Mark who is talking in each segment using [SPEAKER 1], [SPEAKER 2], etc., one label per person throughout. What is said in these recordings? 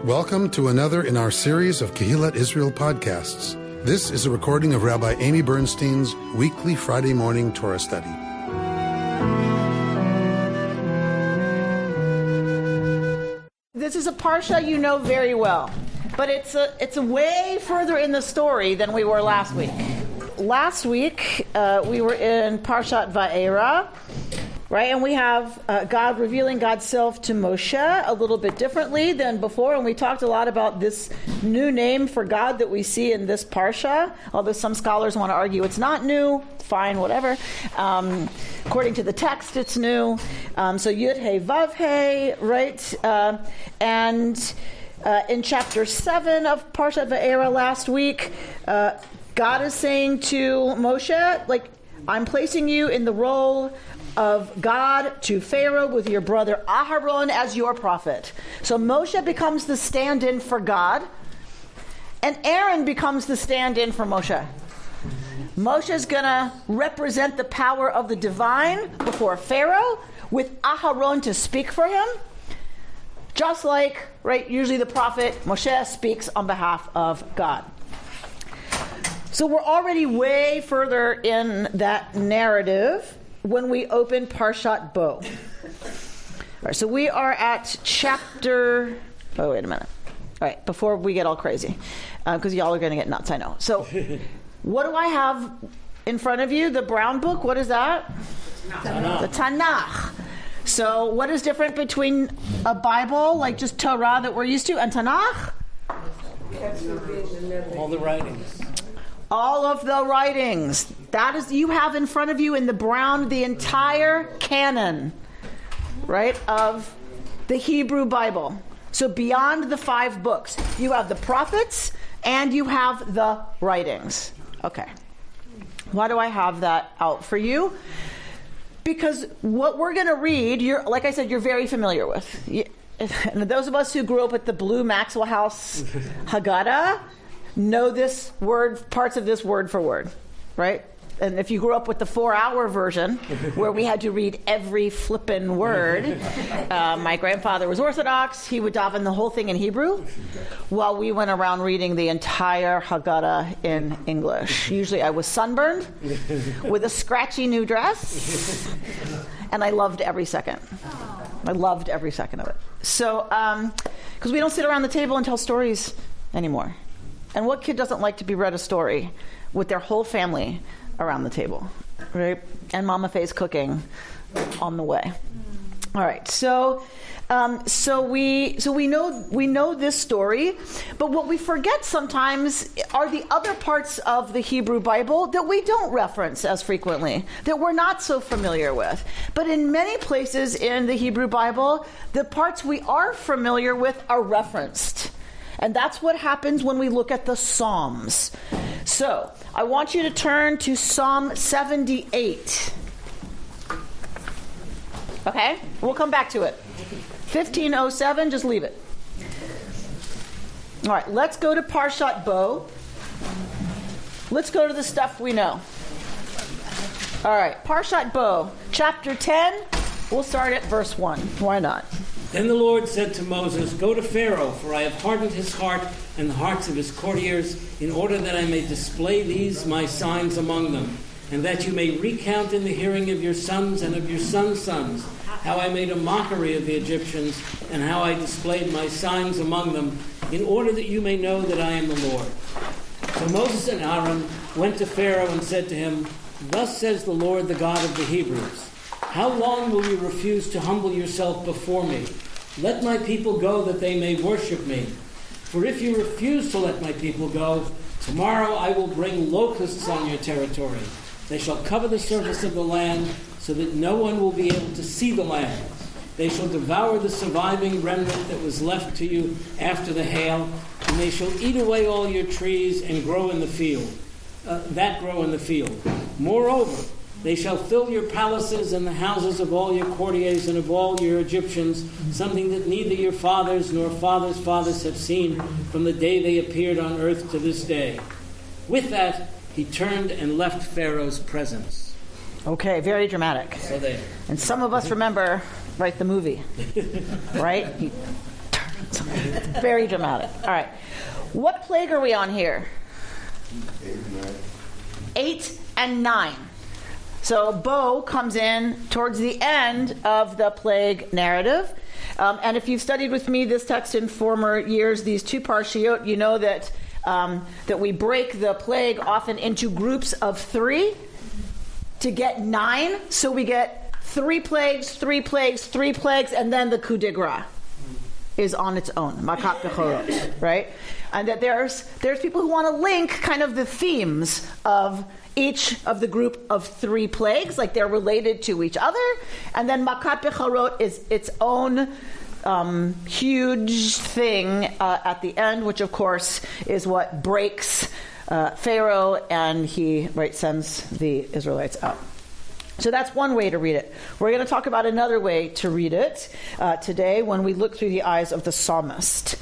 [SPEAKER 1] Welcome to another in our series of Kehillat Israel podcasts. This is a recording of Rabbi Amy Bernstein's weekly Friday morning Torah study.
[SPEAKER 2] This is a parsha you know very well, but it's a way further in the story than we were last week. Last week, we were in Parshat Va'era, right? And we have God revealing God's self to Moshe a little bit differently than before. And we talked a lot about this new name for God that we see in this parsha, although some scholars want to argue it's not new. Fine, whatever. According to the text, it's new. So Yud He Vav He, right? And in chapter 7 of Parshat Va'era last week, God is saying to Moshe, like, I'm placing you in the role of God to Pharaoh with your brother Aharon as your prophet. So Moshe becomes the stand-in for God, and Aaron becomes the stand-in for Moshe. Moshe is going to represent the power of the divine before Pharaoh with Aharon to speak for him. Just like, right, usually the prophet Moshe speaks on behalf of God. So we're already way further in that narrative when we open Parshat Bo. All right, so we are at chapter... Oh, wait a minute. All right, before we get all crazy, because y'all are going to get nuts, I know. So what do I have in front of you? The brown book, what is that? Tanakh. The Tanakh. So what is different between a Bible, like just Torah that we're used to, and Tanakh?
[SPEAKER 3] All the writings.
[SPEAKER 2] All of the writings. That is, you have in front of you in the brown the entire canon, right, of the Hebrew Bible. So beyond the 5 books, you have the prophets and you have the writings. Okay. Why do I have that out for you? Because what we're going to read, like I said, you're very familiar with. And those of us who grew up at the Blue Maxwell House Haggadah know this word, parts of this word for word, right? And if you grew up with the 4-hour version, where we had to read every flippin' word, my grandfather was Orthodox. He would daven the whole thing in Hebrew, while we went around reading the entire Haggadah in English. Usually I was sunburned, with a scratchy new dress, and I loved every second. I loved every second of it. So, because we don't sit around the table and tell stories anymore. And what kid doesn't like to be read a story with their whole family around the table, right? And Mama Faye's cooking on the way. All right, so we know this story, but what we forget sometimes are the other parts of the Hebrew Bible that we don't reference as frequently, that we're not so familiar with. But in many places in the Hebrew Bible, the parts we are familiar with are referenced. And that's what happens when we look at the Psalms. So, I want you to turn to Psalm 78. Okay? We'll come back to it. 1507, just leave it. All right, let's go to Parshat Bo. Let's go to the stuff we know. All right, Parshat Bo, chapter 10. We'll start at verse 1. Why not?
[SPEAKER 3] Then the Lord said to Moses, "Go to Pharaoh, for I have hardened his heart and the hearts of his courtiers, in order that I may display these my signs among them, and that you may recount in the hearing of your sons and of your sons' sons how I made a mockery of the Egyptians, and how I displayed my signs among them, in order that you may know that I am the Lord." So Moses and Aaron went to Pharaoh and said to him, "Thus says the Lord, the God of the Hebrews, how long will you refuse to humble yourself before me? Let my people go that they may worship me. For if you refuse to let my people go, tomorrow I will bring locusts on your territory. They shall cover the surface of the land so that no one will be able to see the land. They shall devour the surviving remnant that was left to you after the hail, and they shall eat away all your trees and grow in the field. Moreover, they shall fill your palaces and the houses of all your courtiers and of all your Egyptians, something that neither your fathers nor fathers' fathers have seen from the day they appeared on earth to this day." With that, he turned and left Pharaoh's presence.
[SPEAKER 2] Okay, very dramatic.
[SPEAKER 3] So there.
[SPEAKER 2] And some of us remember, right, the movie, right? He turned Very dramatic. All right. What plague are we on here? 8 and 9. So Bo comes in towards the end of the plague narrative. And if you've studied with me this text in former years, these two parshiot, you know that that we break the plague often into groups of 3 to get 9. So we get 3 plagues, 3 plagues, 3 plagues, and then the coup de grace is on its own, makat bechorot, right? And that there's people who want to link kind of the themes of each of the group of 3 plagues, like they're related to each other. And then makat bechorot is its own huge thing at the end, which of course is what breaks Pharaoh, and he sends the Israelites out. So that's one way to read it. We're going to talk about another way to read it today when we look through the eyes of the psalmist.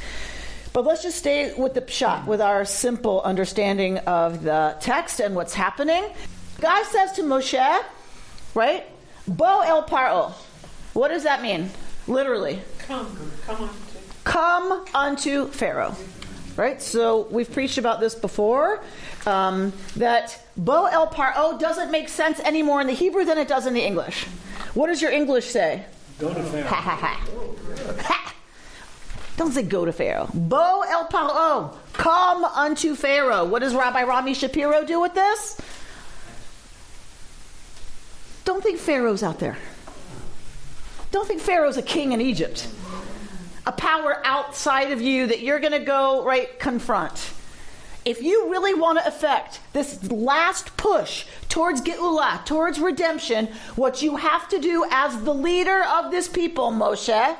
[SPEAKER 2] But let's just stay with the pshat, with our simple understanding of the text and what's happening. God says to Moshe, right? Bo el paro. What does that mean? Literally. Come unto Pharaoh. Right? So we've preached about this before, that Bo el paro doesn't make sense any more in the Hebrew than it does in the English. What does your English say?
[SPEAKER 3] Go to Pharaoh.
[SPEAKER 2] Ha ha ha. Ha. Don't say go to Pharaoh. Bo el paro. Come unto Pharaoh. What does Rabbi Rami Shapiro do with this? Don't think Pharaoh's out there. Don't think Pharaoh's a king in Egypt. A power outside of you that you're going to go, confront. If you really want to effect this last push towards Geula, towards redemption, what you have to do as the leader of this people, Moshe,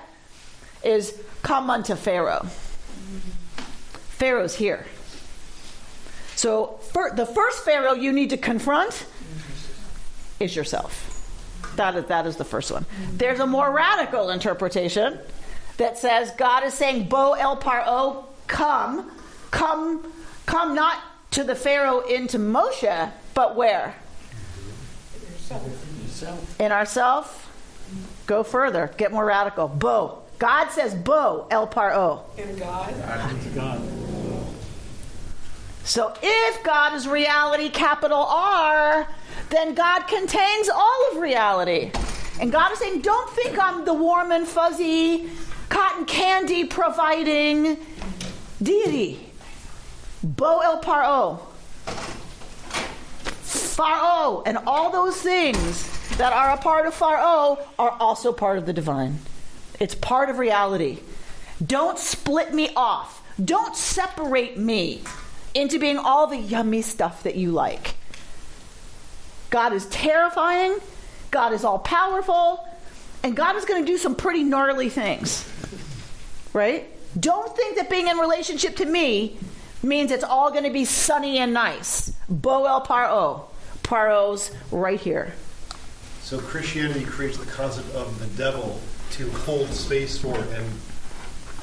[SPEAKER 2] is come unto Pharaoh. Pharaoh's here. So the first Pharaoh you need to confront is yourself. That is the first one. There's a more radical interpretation that says God is saying, Bo el paro, come not to the Pharaoh into Moshe, but where? In ourself. Go further. Get more radical. Bo. God says, Bo el paro.
[SPEAKER 4] In God.
[SPEAKER 2] So if God is reality, capital R, then God contains all of reality. And God is saying, don't think I'm the warm and fuzzy, cotton candy providing deity. Bo el paro. Pharaoh and all those things that are a part of Pharaoh are also part of the divine. It's part of reality. Don't split me off. Don't separate me into being all the yummy stuff that you like. God is terrifying. God is all powerful. And God is going to do some pretty gnarly things. Right? Don't think that being in relationship to me means it's all going to be sunny and nice. Bo el paro. Paro's right here.
[SPEAKER 5] So Christianity creates the concept of the devil to hold space for and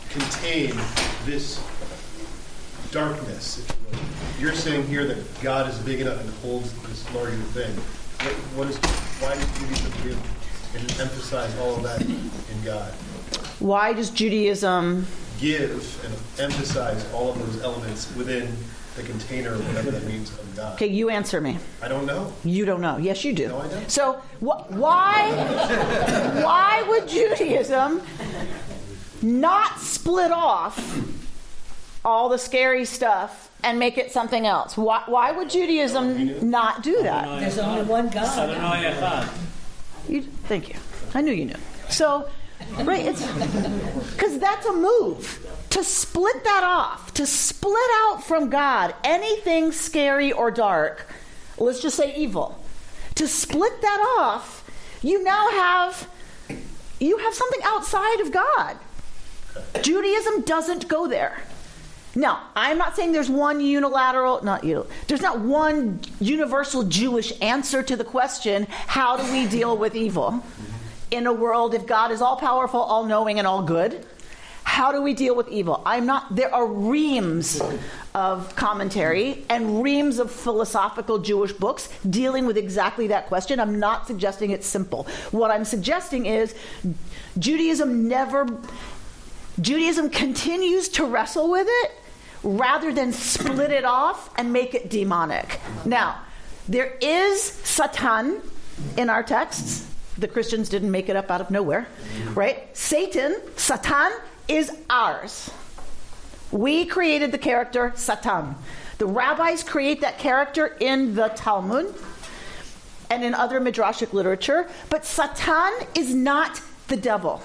[SPEAKER 5] contain this darkness, if you will. You're saying here that God is big enough and holds this larger thing. Why does Judaism give and emphasize all of that in God?
[SPEAKER 2] Why does Judaism
[SPEAKER 5] give and emphasize all of those elements within the container, whatever that means, of God?
[SPEAKER 2] Okay, you answer me.
[SPEAKER 5] I don't know.
[SPEAKER 2] You don't know. Yes, you do.
[SPEAKER 5] No, I don't.
[SPEAKER 2] So why would Judaism not split off all the scary stuff and make it something else? Why would Judaism not do that?
[SPEAKER 4] There's only one God.
[SPEAKER 2] Thank you. I knew you knew. So, right, it's because that's a move. To split that off, to split out from God anything scary or dark, let's just say evil. To split that off, you now have something outside of God. Judaism doesn't go there. Now, I'm not saying there's one there's not one universal Jewish answer to the question, how do we deal with evil? In a world, if God is all powerful, all knowing, and all good, how do we deal with evil? There are reams of commentary and reams of philosophical Jewish books dealing with exactly that question. I'm not suggesting it's simple. What I'm suggesting is Judaism never Judaism continues to wrestle with it rather than split it off and make it demonic. Now, there is Satan in our texts. The Christians didn't make it up out of nowhere, right? Satan is ours. We created the character Satan. The rabbis create that character in the Talmud and in other midrashic literature, but Satan is not the devil.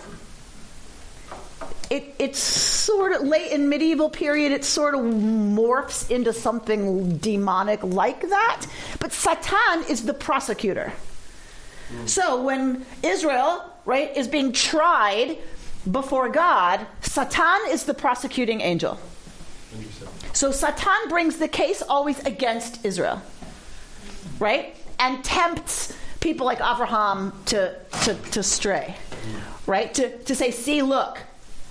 [SPEAKER 2] It's sort of late in medieval period, it sort of morphs into something demonic like that, but Satan is the prosecutor. So when Israel, right, is being tried before God, Satan is the prosecuting angel. So Satan brings the case always against Israel, right? And tempts people like Abraham to stray, right? To say, see, look,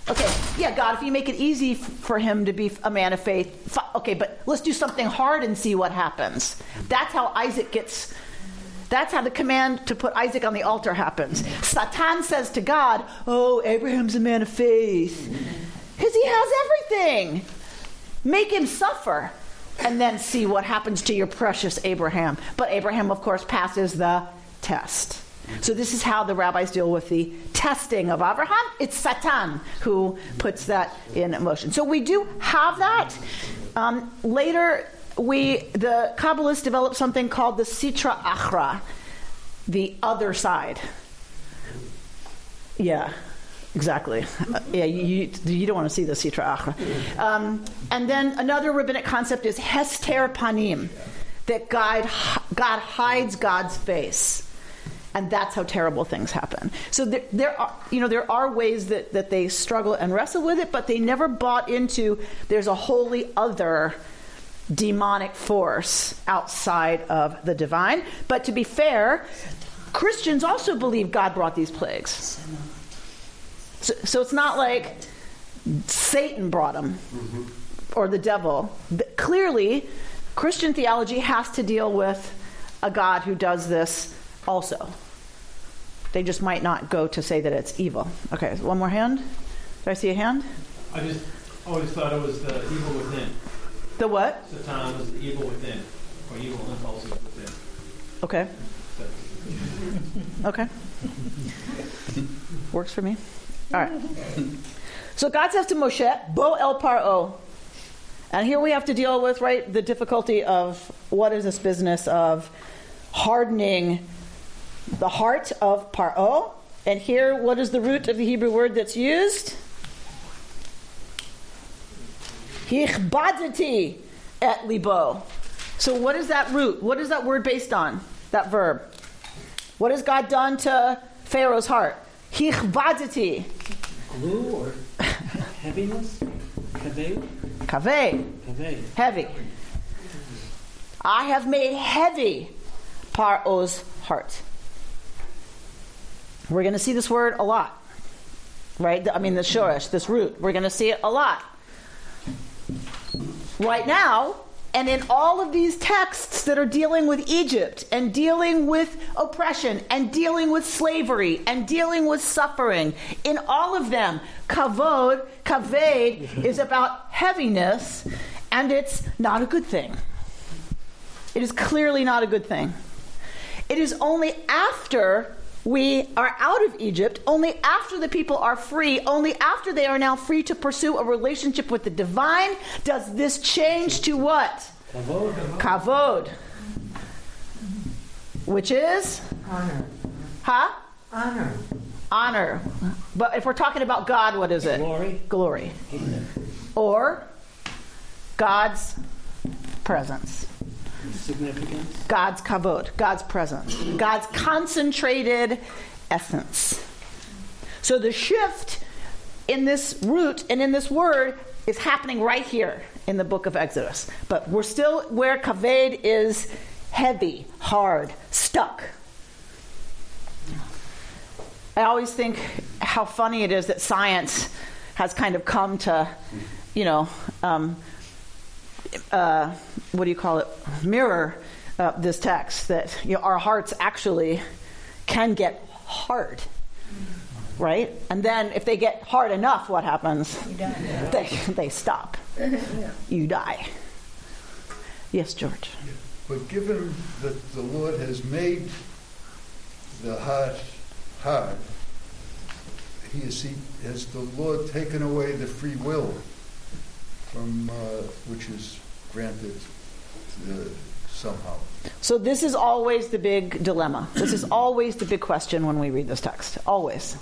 [SPEAKER 2] okay, yeah, God, if you make it easy for him to be a man of faith, okay, but let's do something hard and see what happens. That's how that's how the command to put Isaac on the altar happens. Satan says to God, oh, Abraham's a man of faith, because he has everything. Make him suffer, and then see what happens to your precious Abraham. But Abraham, of course, passes the test. So this is how the rabbis deal with the testing of Abraham. It's Satan who puts that in motion. So we do have that. Later, the Kabbalists developed something called the Sitra Achra, the other side. Yeah. Exactly. Yeah, you don't want to see the Sitra Achra. And then another rabbinic concept is Hester Panim, that God hides God's face, and that's how terrible things happen. So there are ways that they struggle and wrestle with it, but they never bought into there's a wholly other demonic force outside of the divine. But to be fair, Christians also believe God brought these plagues. So it's not like Satan brought them or the devil. But clearly, Christian theology has to deal with a God who does this also. They just might not go to say that it's evil. Okay, one more hand. Did I see a hand?
[SPEAKER 6] I just always thought it was the evil within.
[SPEAKER 2] The what?
[SPEAKER 6] Satan was the evil within, or evil impulses within.
[SPEAKER 2] Okay. Okay. Works for me. All right. So God says to Moshe, Bo el Paro. And here we have to deal with, right, the difficulty of what is this business of hardening the heart of Paro. And here, what is the root of the Hebrew word that's used? Hichbadati et libo. So what is that root? What is that word based on? That verb. What has God done to Pharaoh's heart? Hichbadati.
[SPEAKER 3] Glue or heaviness? Kaveh?
[SPEAKER 2] Kaveh. Heavy. I have made heavy Paro's heart. We're going to see this word a lot. Right? I mean, the shoresh, this root. We're going to see it a lot. Right now, and in all of these texts that are dealing with Egypt and dealing with oppression and dealing with slavery and dealing with suffering, in all of them, kavod, kaved is about heaviness, and it's not a good thing. It is clearly not a good thing. It is only after we are out of Egypt, only after the people are free, only after they are now free to pursue a relationship with the divine, does this change to what?
[SPEAKER 3] Kavod.
[SPEAKER 2] Kavod. Which is?
[SPEAKER 4] Honor.
[SPEAKER 2] Huh?
[SPEAKER 4] Honor.
[SPEAKER 2] Honor. But if we're talking about God, what is it?
[SPEAKER 3] Glory.
[SPEAKER 2] Glory. Or God's presence.
[SPEAKER 3] Significance.
[SPEAKER 2] God's kavod, God's presence, God's concentrated essence. So the shift in this root and in this word is happening right here in the book of Exodus. But we're still where kaved is heavy, hard, stuck. I always think how funny it is that science has kind of come to, what do you call it? Mirror this text, that our hearts actually can get hard. right? And then if they get hard enough, what happens?
[SPEAKER 4] You die.
[SPEAKER 2] They stop. You die. Yes, George.
[SPEAKER 7] But given that the Lord has made the heart hard, has the Lord taken away the free will from which is granted somehow?
[SPEAKER 2] So this is always the big dilemma. This is always the big question when we read this text. Always.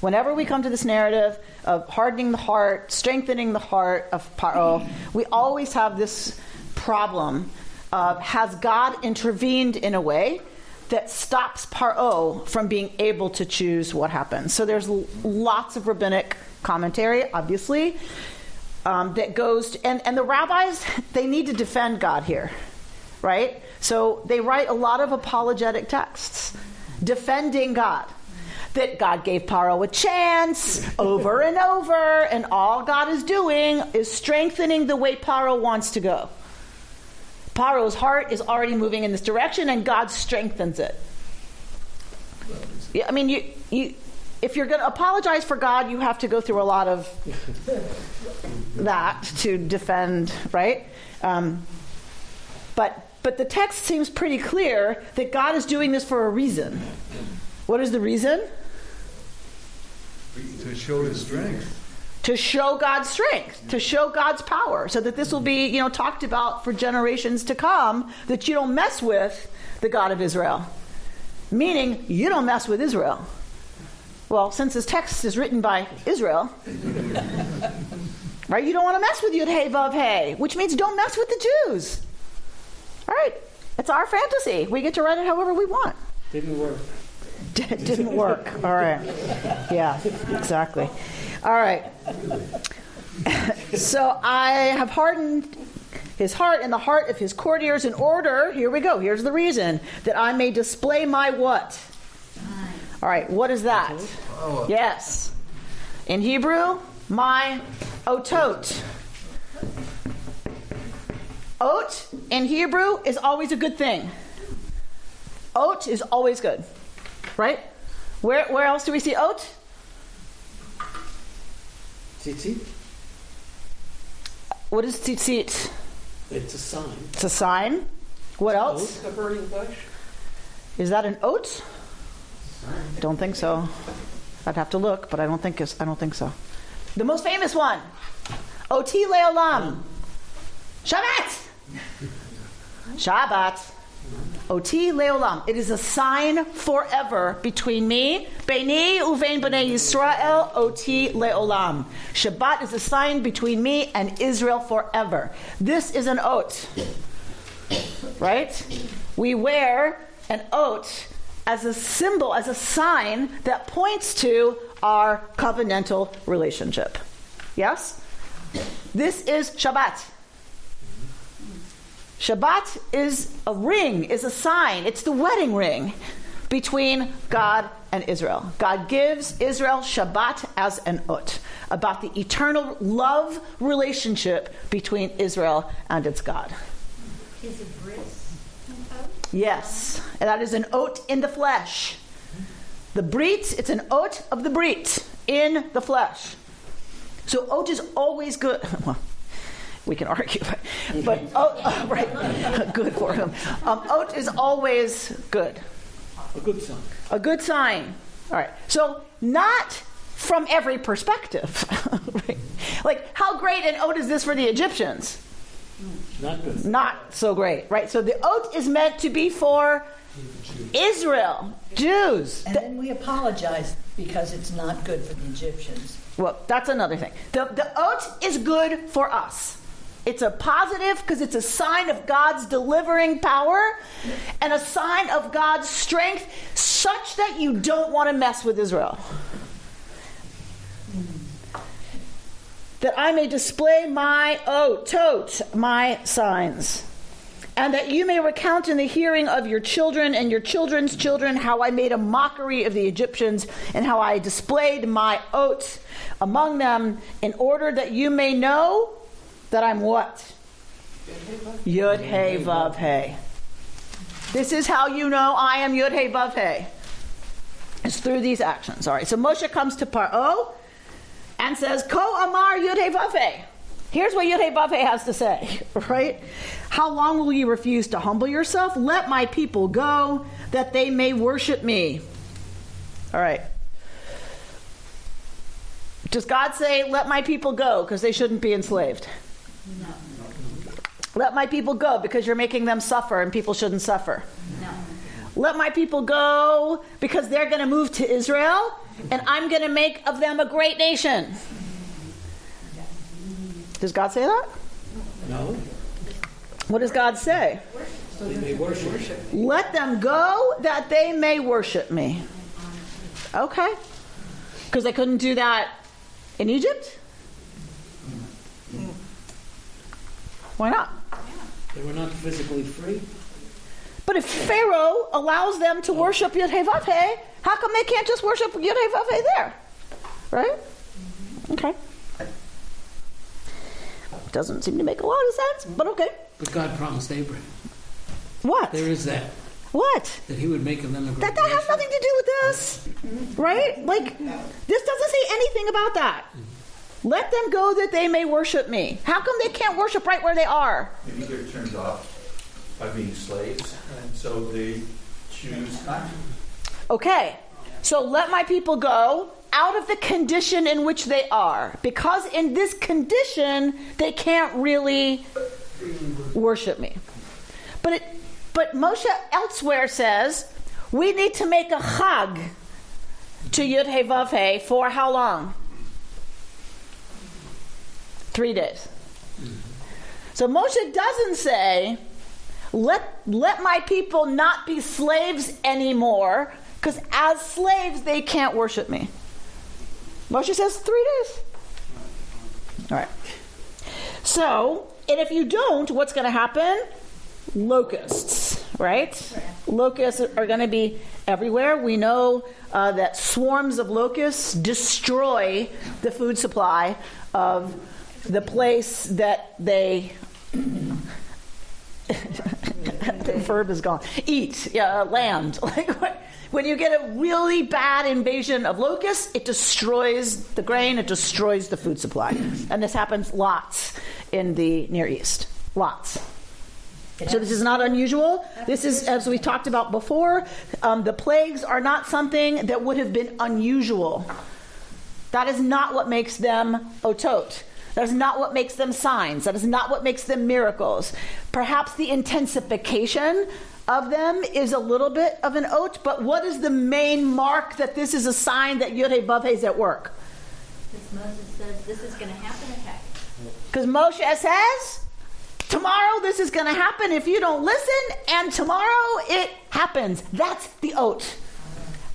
[SPEAKER 2] Whenever we come to this narrative of hardening the heart, strengthening the heart of Paro, we always have this problem of, has God intervened in a way that stops Paro from being able to choose what happens? So there's lots of rabbinic commentary, obviously, that goes to, and the rabbis, they need to defend God here, right? So they write a lot of apologetic texts defending God. That God gave Paro a chance over and over, and all God is doing is strengthening the way Paro wants to go. Paro's heart is already moving in this direction, and God strengthens it. Yeah, I mean, you, if you're going to apologize for God, you have to go through a lot of that to defend, right? But the text seems pretty clear that God is doing this for a reason. What is the reason?
[SPEAKER 7] To show his strength.
[SPEAKER 2] To show God's strength, to show God's power, so that this will be, talked about for generations to come, that you don't mess with the God of Israel. Meaning, you don't mess with Israel. Well, since this text is written by Israel, right, you don't want to mess with Yud Hey Vav Hey, which means don't mess with the Jews. All right, it's our fantasy. We get to write it however we want.
[SPEAKER 3] Didn't work.
[SPEAKER 2] Didn't work. All right. Yeah, exactly. All right. So I have hardened his heart and the heart of his courtiers in order, here we go, here's the reason, that I may display my what? All right, what is that? Yes. In Hebrew, my otot. Ot in Hebrew is always a good thing. Ot is always good. Right? Where else do we see ot?
[SPEAKER 3] Tzitzit?
[SPEAKER 2] What is tzitzit?
[SPEAKER 3] It's a sign.
[SPEAKER 2] It's a sign. What else?
[SPEAKER 6] The burning bush.
[SPEAKER 2] Is that an oat? Don't think so. I'd have to look, but I don't think so. The most famous one. Oti leolam. Shabbat. Shabbat. Oti leolam. It is a sign forever between me, Beini uvein bnei Yisrael, Oti leolam. Shabbat is a sign between me and Israel forever. This is an ot. Right? We wear an ot as a symbol, as a sign that points to our covenantal relationship. Yes? This is Shabbat. Shabbat is a ring, is a sign. It's the wedding ring between God and Israel. God gives Israel Shabbat as an ot, about the eternal love relationship between Israel and its God.
[SPEAKER 4] Is it bris?
[SPEAKER 2] Yes, and that is an ot in the flesh. The brit, it's an ot of the brit in the flesh. So ot is always good. Well, we can argue, but right, good for him. Ot is always good.
[SPEAKER 3] A good sign.
[SPEAKER 2] A good sign. All right. So not from every perspective. Right? Like, how great an ot is this for the Egyptians?
[SPEAKER 3] Not good.
[SPEAKER 2] Not so great, right? So the ot is meant to be for Israel, Jews.
[SPEAKER 4] And then we apologize because it's not good for the Egyptians.
[SPEAKER 2] Well, that's another thing. The ot is good for us. It's a positive because it's a sign of God's delivering power and a sign of God's strength such that you don't want to mess with Israel. That I may display my otot, my signs, and that you may recount in the hearing of your children and your children's children how I made a mockery of the Egyptians and how I displayed my ot among them, in order that you may know that I'm what? Yud Hey Vav Hey. This is how you know I am Yud Hey Vav Hey. It's through these actions. All right, so Moshe comes to Paro and says, Ko Amar Yud-Heh-Vav-Heh. Here's what Yud-Heh-Vav-Heh has to say, right? How long will you refuse to humble yourself? Let my people go, that they may worship me. All right. Does God say, let my people go because they shouldn't be enslaved?
[SPEAKER 8] No.
[SPEAKER 2] Let my people go because you're making them suffer and people shouldn't suffer?
[SPEAKER 8] No.
[SPEAKER 2] Let my people go because they're going to move to Israel and I'm going to make of them a great nation. Does God say that?
[SPEAKER 3] No.
[SPEAKER 2] What does God say?
[SPEAKER 3] They may worship.
[SPEAKER 2] Let them go that they may worship me. Okay. Because they couldn't do that in Egypt? Why not?
[SPEAKER 3] They were not physically free.
[SPEAKER 2] But if Pharaoh allows them to worship Yud-Heh-Vav-Heh, how come they can't just worship Yud-Heh-Vav-Heh there? Right? Okay. Doesn't seem to make a lot of sense, but okay.
[SPEAKER 3] But God promised Abraham.
[SPEAKER 2] What?
[SPEAKER 3] There is that.
[SPEAKER 2] What?
[SPEAKER 3] That he would make of them a great
[SPEAKER 2] That
[SPEAKER 3] nation.
[SPEAKER 2] has nothing to do with this. Right? Like, this doesn't say anything about that. Let them go that they may worship me. How come they can't worship right where they are?
[SPEAKER 9] Maybe they're turned off by being slaves, and so they choose not to.
[SPEAKER 2] Okay. So let my people go out of the condition in which they are. Because in this condition, they can't really worship me. But Moshe elsewhere says, we need to make a chag to Yud-Heh-Vav-Heh for how long? 3 days. So Moshe doesn't say, let my people not be slaves anymore, because as slaves they can't worship me. Moshe says 3 days. All right. So, and if you don't, what's going to happen? Locusts, right? Locusts are going to be everywhere. We know that swarms of locusts destroy the food supply of the place that they the verb is gone. Eat, land. Like when you get a really bad invasion of locusts, it destroys the grain, it destroys the food supply. And this happens lots in the Near East. Lots. So this is not unusual. This is, as we talked about before, the plagues are not something that would have been unusual. That is not what makes them otot. That is not what makes them signs. That is not what makes them miracles. Perhaps the intensification of them is a little bit of an oat, but what is the main mark that this is a sign that Yud-Heh-Vav-Heh is at work?
[SPEAKER 8] Because Moses says this is going to happen, okay.
[SPEAKER 2] Because Moshe says, tomorrow this is going to happen if you don't listen, and tomorrow it happens. That's the oat.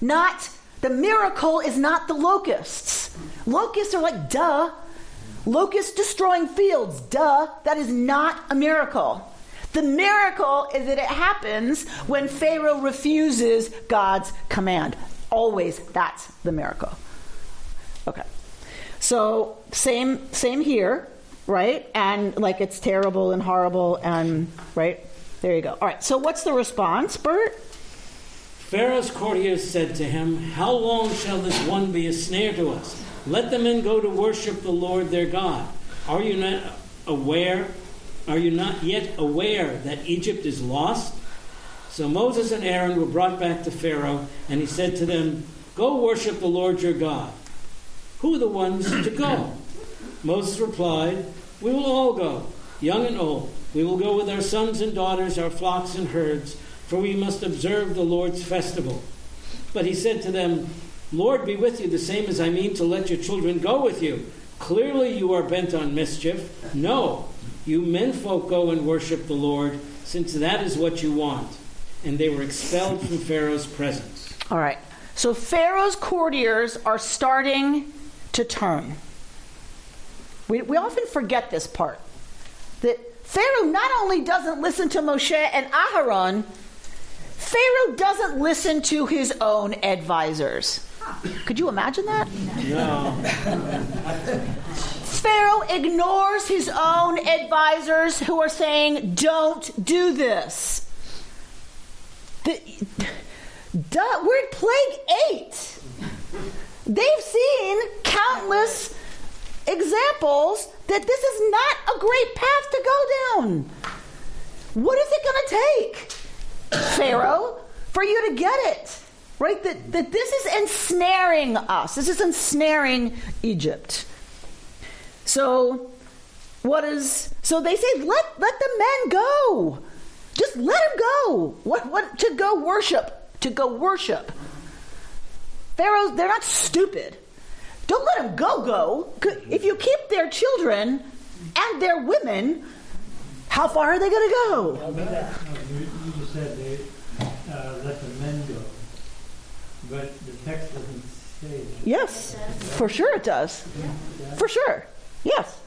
[SPEAKER 2] Not, the miracle is not the locusts. Locusts are like, duh. Locusts destroying fields, duh. That is not a miracle. The miracle is that it happens when Pharaoh refuses God's command. Always, that's the miracle. Okay. So, same here, right? And like it's terrible and horrible and, right? There you go. All right, so what's the response, Bert?
[SPEAKER 3] Pharaoh's courtiers said to him, how long shall this one be a snare to us? Let the men go to worship the Lord their God. Are you not yet aware that Egypt is lost? So Moses and Aaron were brought back to Pharaoh, and he said to them, go worship the Lord your God. Who are the ones to go? Moses replied, we will all go, young and old. We will go with our sons and daughters, our flocks and herds, for we must observe the Lord's festival. But he said to them, Lord be with you, the same as I mean to let your children go with you. Clearly you are bent on mischief. No, you menfolk go and worship the Lord, since that is what you want. And they were expelled from Pharaoh's presence.
[SPEAKER 2] All right. So Pharaoh's courtiers are starting to turn. We often forget this part. That Pharaoh not only doesn't listen to Moshe and Aharon, Pharaoh doesn't listen to his own advisors. Could you imagine that?
[SPEAKER 3] No.
[SPEAKER 2] Pharaoh ignores his own advisors who are saying, don't do this. We're at plague 8. They've seen countless examples that this is not a great path to go down. What is it going to take, Pharaoh, for you to get it? Right? That this is ensnaring us. This is ensnaring Egypt. So they say, let the men go. Just let them go. What to go worship? To go worship. Pharaohs, they're not stupid. Don't let them go. If you keep their children and their women, how far are they going to go?
[SPEAKER 10] You just said they let the men go, but the text doesn't say that.
[SPEAKER 2] Yes, for sure it does. For sure, yes.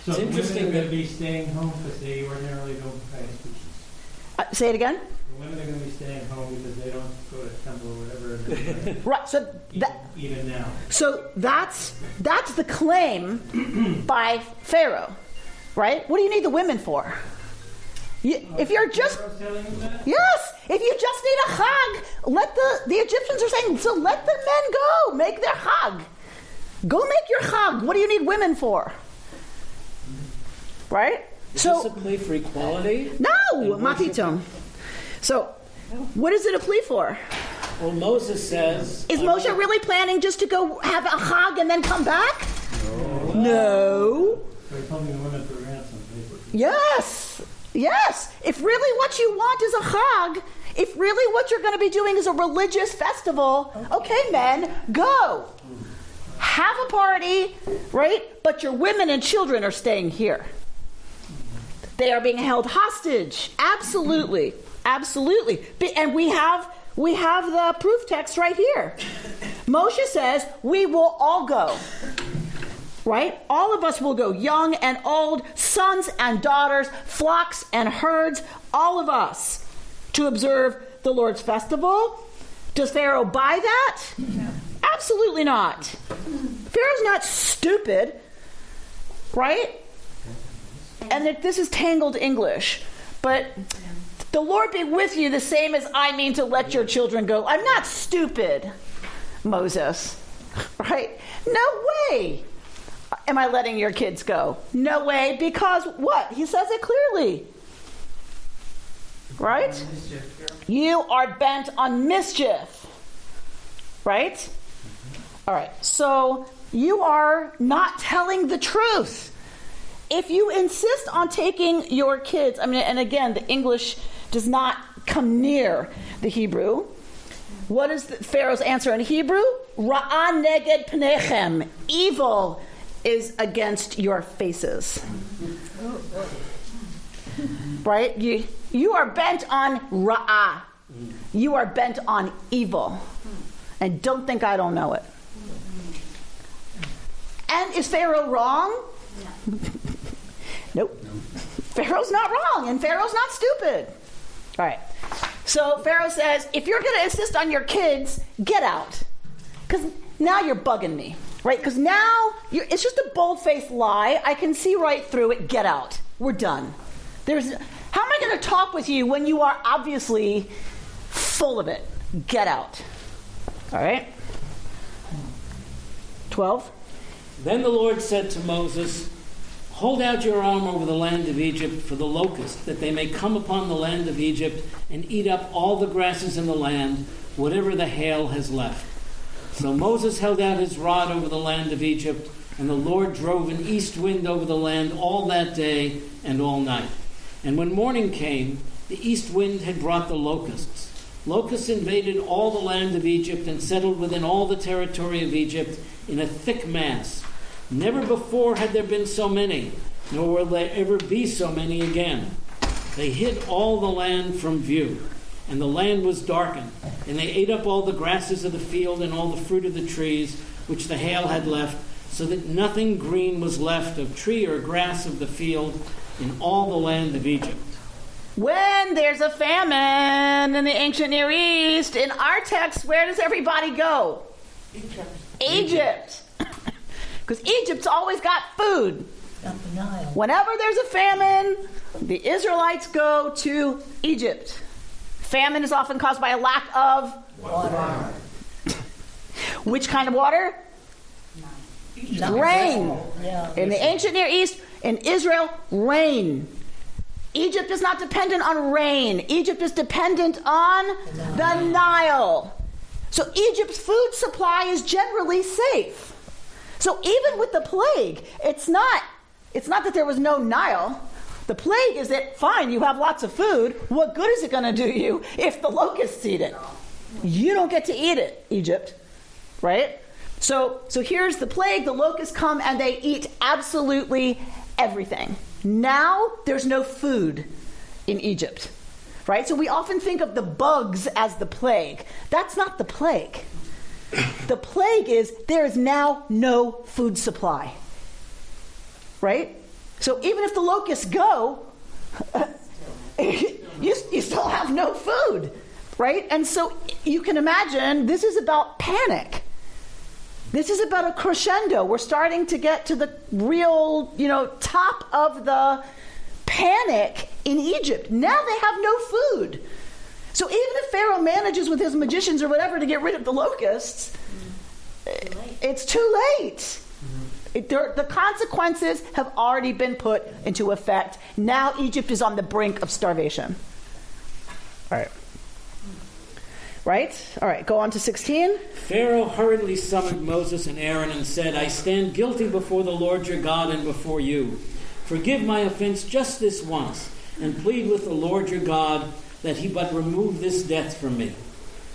[SPEAKER 10] So it's interesting that be staying home because they ordinarily don't pay speeches.
[SPEAKER 2] Say it again.
[SPEAKER 10] The women are going to be staying home because they don't go to temple or whatever.
[SPEAKER 2] Right. So
[SPEAKER 10] even now.
[SPEAKER 2] So that's the claim by Pharaoh, right? What do you need the women for? If you're just yes, if you just need a chag, let the Egyptians are saying. So let the men go, make their chag. Go make your chag. What do you need women for? Right?
[SPEAKER 3] Is this a plea for equality?
[SPEAKER 2] No, mapitom. So, what is it a plea for?
[SPEAKER 3] Well, Moses says...
[SPEAKER 2] Is Moshe really planning just to go have a chag and then come back? No.
[SPEAKER 10] They're holding the women for ransom, basically.
[SPEAKER 2] Yes. If really what you want is a chag, if really what you're going to be doing is a religious festival, okay, men, go. Have a party, right? But your women and children are staying here. They are being held hostage. Absolutely. And we have the proof text right here. Moshe says, we will all go. Right? All of us will go, young and old, sons and daughters, flocks and herds, all of us, to observe the Lord's festival. Does Pharaoh buy that? No. Absolutely not. Pharaoh's not stupid, right? And this is tangled English, but the Lord be with you the same as I mean to let your children go. I'm not stupid, Moses, right? No way am I letting your kids go. No way, because what? He says it clearly, right? You are bent on mischief, right? All right, so you are not telling the truth. If you insist on taking your kids, and again, the English does not come near the Hebrew. What is Pharaoh's answer in Hebrew? Ra'ah neged pnechem. Evil is against your faces. Right? You are bent on ra'ah. You are bent on evil. And don't think I don't know it. And is Pharaoh wrong? Nope. Pharaoh's not wrong, and Pharaoh's not stupid. All right. So Pharaoh says, if you're going to insist on your kids, get out. Because now you're bugging me, right? Because now it's just a bold-faced lie. I can see right through it. Get out. We're done. How am I going to talk with you when you are obviously full of it? Get out. All right. 12.
[SPEAKER 3] Then the Lord said to Moses, hold out your arm over the land of Egypt for the locust, that they may come upon the land of Egypt and eat up all the grasses in the land, whatever the hail has left. So Moses held out his rod over the land of Egypt, and the Lord drove an east wind over the land all that day and all night. And when morning came, the east wind had brought the locusts. Locusts invaded all the land of Egypt and settled within all the territory of Egypt in a thick mass. Never before had there been so many, nor will there ever be so many again. They hid all the land from view, and the land was darkened, and they ate up all the grasses of the field and all the fruit of the trees which the hail had left, so that nothing green was left of tree or grass of the field in all the land of Egypt.
[SPEAKER 2] When there's a famine in the ancient Near East, in our text, where does everybody go? Egypt. Because Egypt's always got food.
[SPEAKER 4] Up the Nile.
[SPEAKER 2] Whenever there's a famine, the Israelites go to Egypt. Famine is often caused by a lack of
[SPEAKER 4] Water.
[SPEAKER 2] which kind of water? Rain.
[SPEAKER 4] Yeah.
[SPEAKER 2] In the ancient Near East, in Israel, rain. Egypt is not dependent on rain. Egypt is dependent on the Nile. So Egypt's food supply is generally safe. So even with the plague, it's not that there was no Nile. The plague is that, fine, you have lots of food. What good is it going to do you if the locusts eat it? You don't get to eat it, Egypt, right? So here's the plague. The locusts come and they eat absolutely everything. Now there's no food in Egypt, right? So we often think of the bugs as the plague. That's not the plague. The plague is there is now no food supply, right? So even if the locusts go, you still have no food, right? And so you can imagine this is about panic. This is about a crescendo. We're starting to get to the real, top of the panic in Egypt. Now they have no food. So even if Pharaoh manages with his magicians or whatever to get rid of the locusts, it's too late. The consequences have already been put into effect. Now Egypt is on the brink of starvation. All right. Right? All right, go on to 16.
[SPEAKER 3] Pharaoh hurriedly summoned Moses and Aaron and said, I stand guilty before the Lord your God and before you. Forgive my offense just this once, and plead with the Lord your God that he but remove this death from me.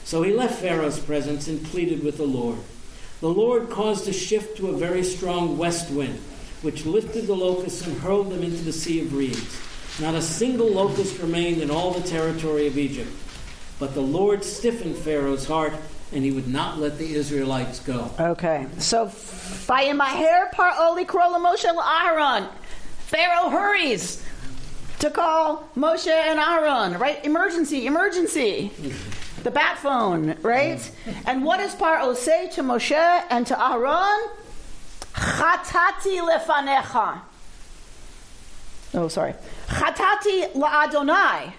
[SPEAKER 3] So he left Pharaoh's presence and pleaded with the Lord. The Lord caused a shift to a very strong west wind, which lifted the locusts and hurled them into the Sea of Reeds. Not a single locust remained in all the territory of Egypt. But the Lord stiffened Pharaoh's heart, and he would not let the Israelites go.
[SPEAKER 2] Okay, so Vayimahar Paro likro Moshe Aaron. Pharaoh hurries to call Moshe and Aaron, right? Emergency. The bat phone, right? And what does Paro say to Moshe and to Aaron? Chatati lefanecha. Oh, sorry. Chatati la'Adonai.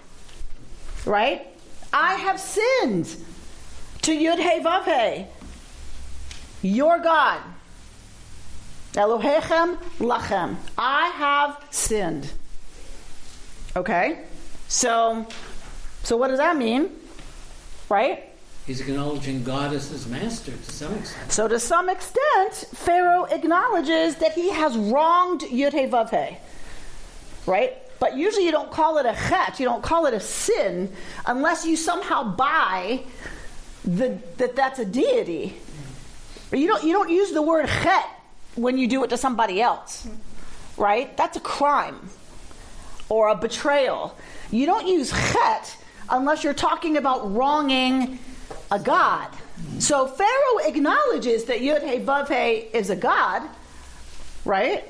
[SPEAKER 2] Right? I have sinned to Yud-Heh-Vav-Heh, your God. Elohechem lachem. I have sinned. Okay? So what does that mean? Right?
[SPEAKER 3] He's acknowledging God as his master to some extent.
[SPEAKER 2] So to some extent, Pharaoh acknowledges that he has wronged Yud-Heh-Vav-Heh. Right? But usually you don't call it a chet, you don't call it a sin, unless you somehow buy that that's a deity. You don't use the word chet when you do it to somebody else, right? That's a crime or a betrayal. You don't use chet unless you're talking about wronging a god. So Pharaoh acknowledges that Yud-Heh-Vav-Heh is a god, right?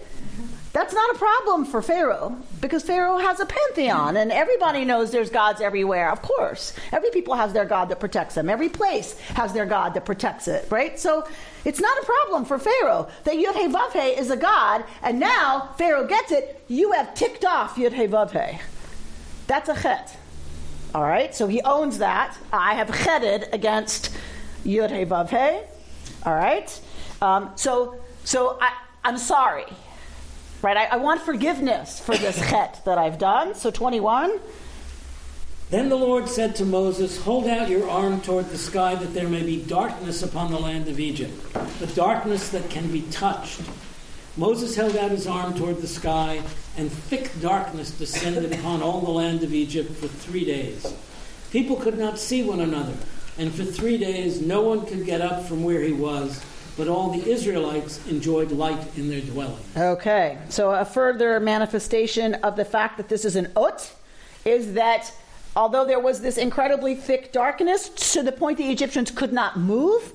[SPEAKER 2] That's not a problem for Pharaoh, because Pharaoh has a pantheon, and everybody knows there's gods everywhere, of course. Every people has their god that protects them. Every place has their god that protects it, right? So it's not a problem for Pharaoh that Yud-Heh-Vav-Heh is a god, and now Pharaoh gets it, you have ticked off Yud-Heh-Vav-Heh. That's a chet. All right, so he owns that. I have cheted against Yud-Heh-Vav-Heh. All right? So I'm sorry. Right, I want forgiveness for this chet that I've done. So 21.
[SPEAKER 3] Then the Lord said to Moses, hold out your arm toward the sky that there may be darkness upon the land of Egypt, the darkness that can be touched. Moses held out his arm toward the sky, and thick darkness descended upon all the land of Egypt for 3 days. People could not see one another, and for 3 days no one could get up from where he was, but all the Israelites enjoyed light in their dwelling.
[SPEAKER 2] Okay, so a further manifestation of the fact that this is an ot is that although there was this incredibly thick darkness to the point the Egyptians could not move,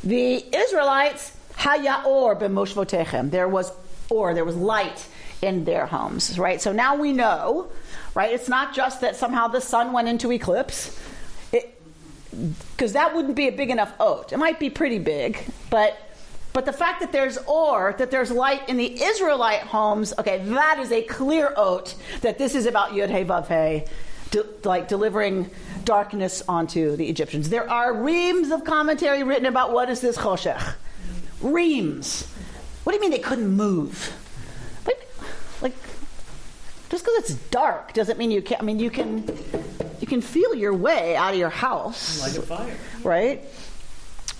[SPEAKER 2] the Israelites, haya or b'moshvotechem, there was light in their homes, right? So now we know, right? It's not just that somehow the sun went into eclipse, because that wouldn't be a big enough oat. It might be pretty big, but the fact that there's that there's light in the Israelite homes, okay, that is a clear oat that this is about Yud-Heh-Vav-Heh. delivering darkness onto the Egyptians. There are reams of commentary written about what is this choshech. Reams. What do you mean they couldn't move? Like, just because it's dark doesn't mean you can't. I mean, you can feel your way out of your house.
[SPEAKER 3] Like a fire.
[SPEAKER 2] Right?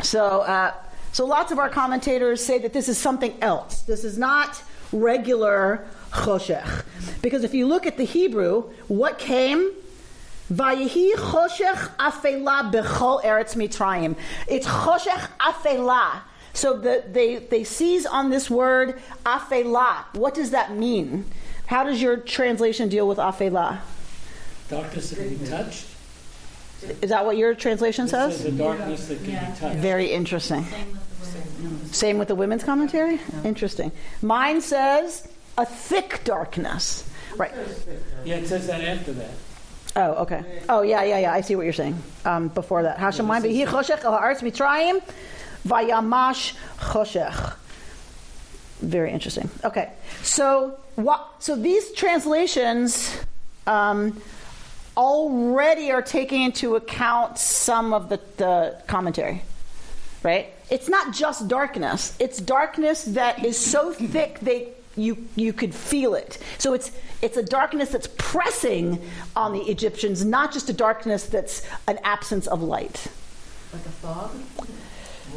[SPEAKER 2] So lots of our commentators say that this is something else. This is not regular choshech. Because if you look at the Hebrew, what came? Vayehi choshech afela bechol eretz Mitzrayim. It's choshech afela. So they seize on this word afela. What does that mean? How does your translation deal with afela?
[SPEAKER 3] Darkness that can be touched.
[SPEAKER 2] Is that what your translation says?
[SPEAKER 3] The darkness that can be touched.
[SPEAKER 2] Very interesting. Same with the women's commentary? Interesting. Mine says a thick darkness. Right.
[SPEAKER 3] Yeah, it says that after that.
[SPEAKER 2] Oh, okay. Oh, yeah. I see what you're saying. Before that. Hashemayim v'hi choshech el ha'aretz Mitzrayim vayamash choshech. Very interesting. Okay. So these translations already are taking into account some of the commentary, right? It's not just darkness. It's darkness that is so thick you could feel it. So it's a darkness that's pressing on the Egyptians, not just a darkness that's an absence of light.
[SPEAKER 4] Like a fog?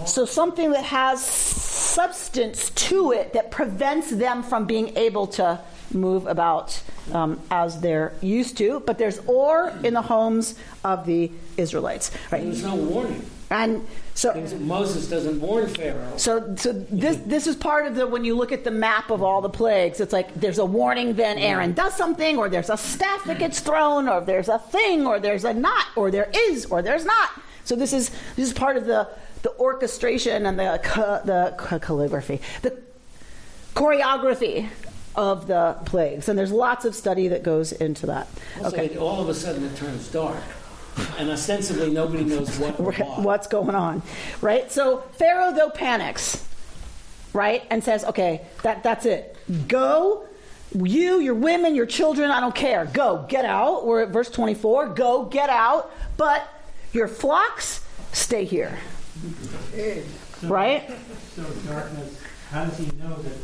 [SPEAKER 2] So something that has substance to it that prevents them from being able to move about as they're used to. But there's or in the homes of the Israelites. Right?
[SPEAKER 3] There's no warning.
[SPEAKER 2] And so
[SPEAKER 3] Moses doesn't warn Pharaoh.
[SPEAKER 2] So this is part of when you look at the map of all the plagues, it's like there's a warning, then Aaron does something, or there's a staff that gets thrown, or there's a thing, or there's a not, or there is, or there's not. So this is part of the orchestration and the calligraphy, the choreography of the plagues. And there's lots of study that goes into that.
[SPEAKER 3] Okay. All of a sudden it turns dark. And ostensibly nobody knows
[SPEAKER 2] what's going on, right? So Pharaoh, though, panics, right? And says, okay, that's it. Go, you, your women, your children, I don't care. Go, get out. We're at verse 24. Go, get out. But your flocks, stay here. Right?
[SPEAKER 10] So darkness, how does he know that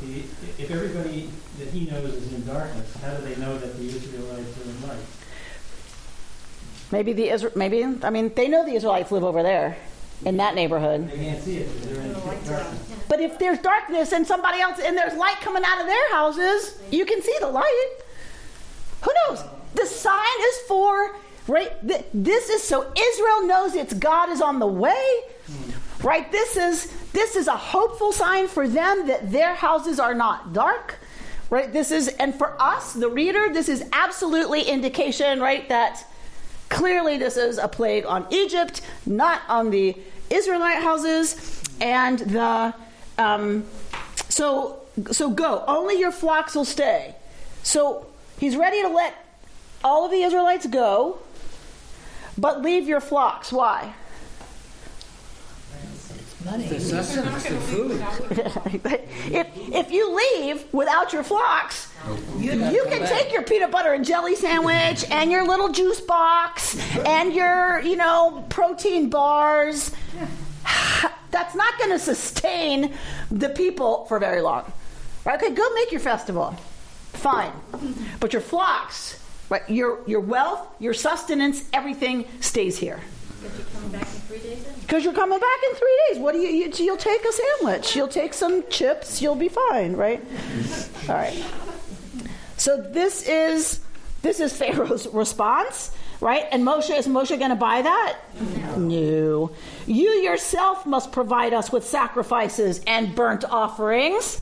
[SPEAKER 10] if everybody that he knows is in darkness, how do they know that the Israelites are in light?
[SPEAKER 2] Maybe they know the Israelites live over there in that neighborhood.
[SPEAKER 10] They can't see it because they're in darkness.
[SPEAKER 2] But if there's darkness and somebody else, and there's light coming out of their houses, you can see the light. Who knows? The sign is for, right? This is so Israel knows its God is on the way, right? This is a hopeful sign for them that their houses are not dark, right? And for us, the reader, this is absolutely indication, right, that clearly this is a plague on Egypt, not on the Israelite houses. And so go. Only your flocks will stay. So he's ready to let all of the Israelites go, but leave your flocks. Why?
[SPEAKER 4] Money.
[SPEAKER 3] The sustenance, the food.
[SPEAKER 2] If you leave without your flocks, you can take your peanut butter and jelly sandwich and your little juice box and your, protein bars. That's not going to sustain the people for very long. Right? Okay, go make your festival. Fine. But your flocks, right? Your wealth, your sustenance, everything stays here.
[SPEAKER 8] Because you're coming back in 3 days?
[SPEAKER 2] Because you're coming back in 3 days. What do you'll take a sandwich. You'll take some chips. You'll be fine, right? All right. So this is Pharaoh's response, right? And is Moshe going to buy that? No. You yourself must provide us with sacrifices and burnt offerings,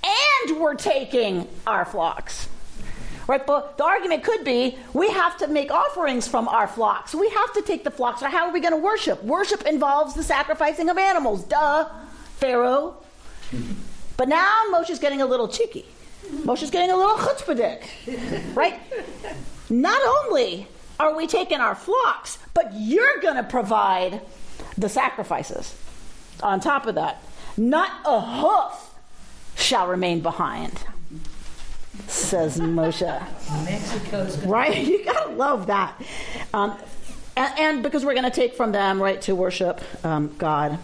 [SPEAKER 2] and we're taking our flocks. Right, but the argument could be we have to make offerings from our flocks. We have to take the flocks. Or how are we going to worship? Worship involves the sacrificing of animals. Duh, Pharaoh. But now Moshe's getting a little cheeky. Moshe's getting a little chutzpahdik. Right? Not only are we taking our flocks, but you're going to provide the sacrifices. On top of that, not a hoof shall remain behind. says Moshe.
[SPEAKER 4] Mexico's gonna
[SPEAKER 2] Right? You gotta love that. And because we're going to take from them, right, to worship God.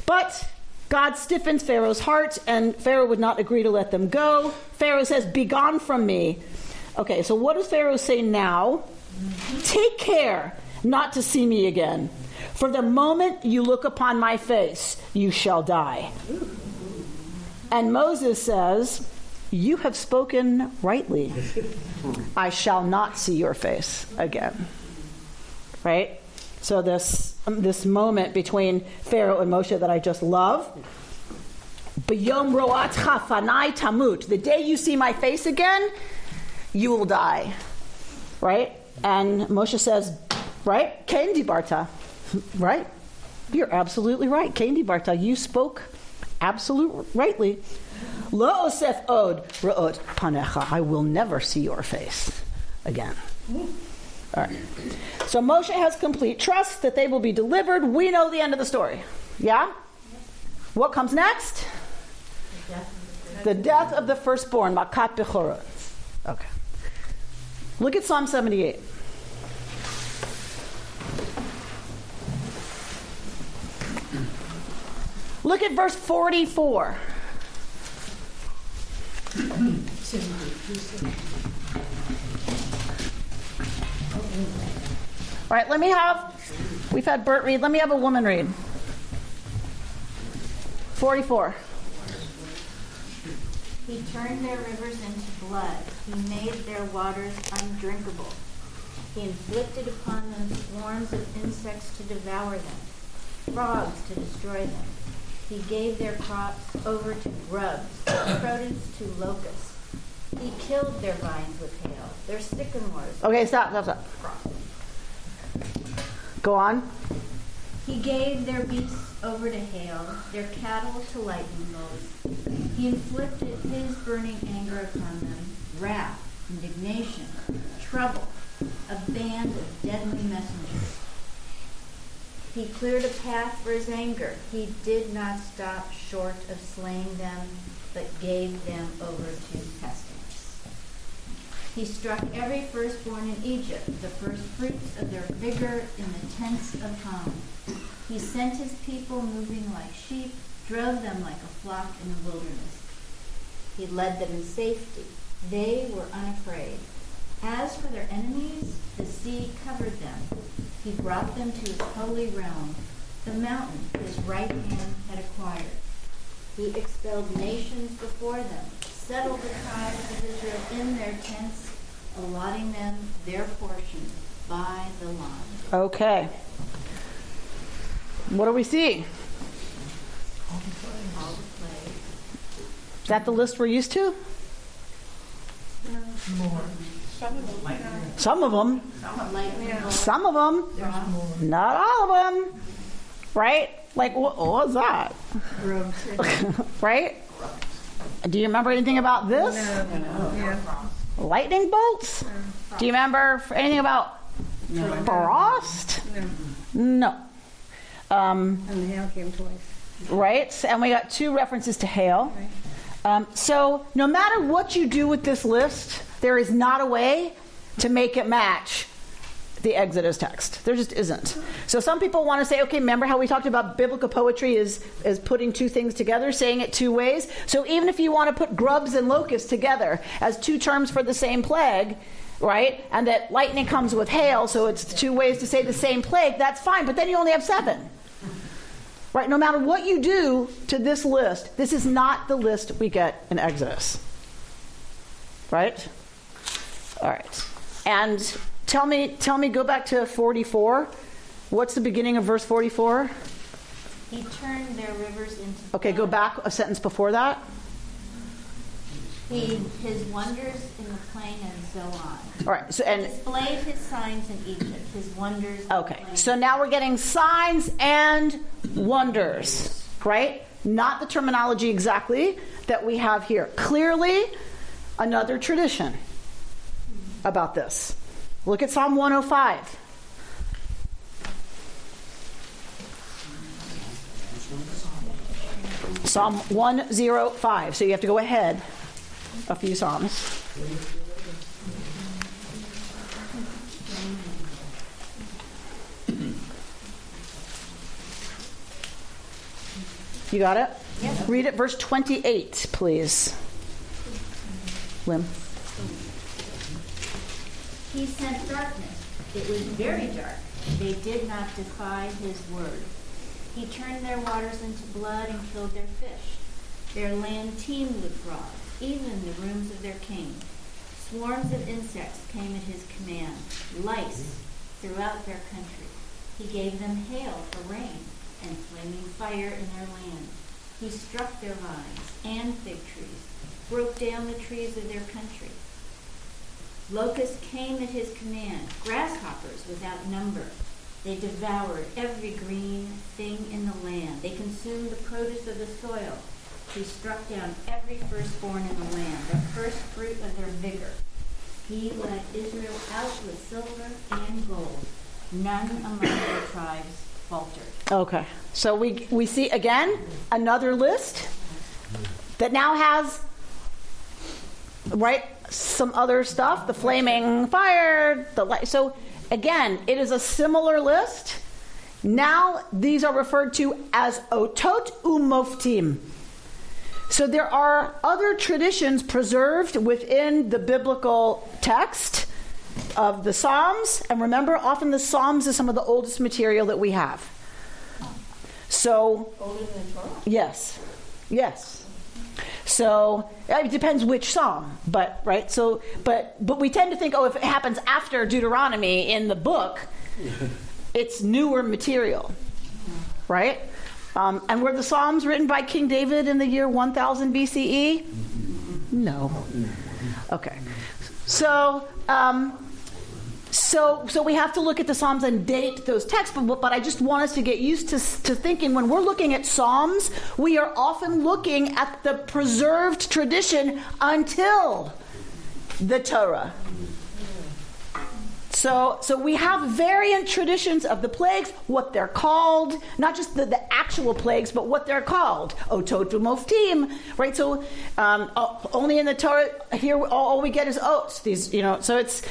[SPEAKER 2] But God stiffened Pharaoh's heart, and Pharaoh would not agree to let them go. Pharaoh says, "Begone from me." Okay, so what does Pharaoh say now? "Take care not to see me again. For the moment you look upon my face, you shall die." And Moses says, "You have spoken rightly. I shall not see your face again." Right? So this moment between Pharaoh and Moshe that I just love. B'yom ro'atcha fanai tamut. The day you see my face again, you will die. Right? And Moshe says, right? Ken dibarta. Right? You're absolutely right. Ken dibarta. You spoke absolutely rightly. Lo osef od ra'ot panecha. I will never see your face again. All right. So Moshe has complete trust that they will be delivered. We know the end of the story. Yeah? What comes next? The death of the firstborn. Makat bechorot. Okay. Look at Psalm 78. Look at verse 44. All right, we've had Bert read. Let me have a woman read. 44.
[SPEAKER 8] He turned their rivers into blood. He made their waters undrinkable. He inflicted upon them swarms of insects to devour them, frogs to destroy them. He gave their crops over to grubs, their produce to locusts. He killed their vines with hail, their sycamores.
[SPEAKER 2] Okay, stop. Go on.
[SPEAKER 8] He gave their beasts over to hail, their cattle to lightning bolts. He inflicted his burning anger upon them, wrath, indignation, trouble, a band of deadly messengers. He cleared a path for his anger. He did not stop short of slaying them, but gave them over to pestilence. He struck every firstborn in Egypt, the first fruits of their vigor in the tents of Ham. He sent his people moving like sheep, drove them like a flock in the wilderness. He led them in safety. They were unafraid. As for their enemies, the sea covered them. He brought them to his holy realm, the mountain his right hand had acquired. He expelled nations before them, settled the tribes of Israel in their tents, allotting them their portion by the line.
[SPEAKER 2] Okay. What do we see?
[SPEAKER 8] All the plagues.
[SPEAKER 2] Is that the list we're used to?
[SPEAKER 4] more.
[SPEAKER 2] Some of them. Some of them. Not all of them. Right? Like, what was that? Right? Do you remember anything about this?
[SPEAKER 11] No.
[SPEAKER 2] Lightning bolts? Do you remember anything about frost? No.
[SPEAKER 11] And the hail came twice.
[SPEAKER 2] Right? And we got 2 references to hail. So no matter what you do with this list, there is not a way to make it match the Exodus text. There just isn't. So some people want to say, okay, remember how we talked about biblical poetry is putting 2 things together, saying it 2 ways? So even if you want to put grubs and locusts together as 2 terms for the same plague, right, and that lightning comes with hail, so it's 2 ways to say the same plague, that's fine, but then you only have 7. Right, no matter what you do to this list, this is not the list we get in Exodus. Right? All right. And tell me, go back to 44. What's the beginning of verse 44?
[SPEAKER 8] He turned their rivers into
[SPEAKER 2] Okay, go back a sentence before that.
[SPEAKER 8] His wonders in the plain and so on.
[SPEAKER 2] All right. So and
[SPEAKER 8] Displayed his signs in Egypt, his wonders.
[SPEAKER 2] Okay. So now we're getting signs and wonders, right? Not the terminology exactly that we have here. Clearly, another tradition about this. Look at Psalm 105. Psalm 105. So you have to go ahead. a few Psalms. You got it?
[SPEAKER 8] Yes.
[SPEAKER 2] Read it, verse 28, please. Lim.
[SPEAKER 8] He sent darkness. It was very dark. They did not defy his word. He turned their waters into blood and killed their fish. Their land teemed with frogs, even the rooms of their king. Swarms of insects came at his command, lice throughout their country. He gave them hail for rain and flaming fire in their land. He struck their vines and fig trees, broke down the trees of their country. Locusts came at his command, grasshoppers without number. They devoured every green thing in the land. They consumed the produce of the soil. He struck down every firstborn in the land, the first fruit of their vigor. He led Israel out with silver and gold. None among their tribes faltered.
[SPEAKER 2] Okay. So we see, again, another list that now has, right, some other stuff, the flaming fire, the light. So, again, it is a similar list. Now, these are referred to as otot umoftim. So there are other traditions preserved within the biblical text of the Psalms. And remember, often the Psalms is some of the oldest material that we have. So,
[SPEAKER 4] Older than Torah?
[SPEAKER 2] yes. So it depends which psalm, but right. So, but we tend to think, if it happens after Deuteronomy in the book, it's newer material, right? And were the Psalms written by King David in the year 1000 BCE? No. Okay. So we have to look at the Psalms and date those texts, but I just want us to get used to thinking when we're looking at Psalms, we are often looking at the preserved tradition until the Torah. So we have variant traditions of the plagues, what they're called, not just the actual plagues, but what they're called. Otot umoftim, right? So only in the Torah here all we get is oats. These, so it's.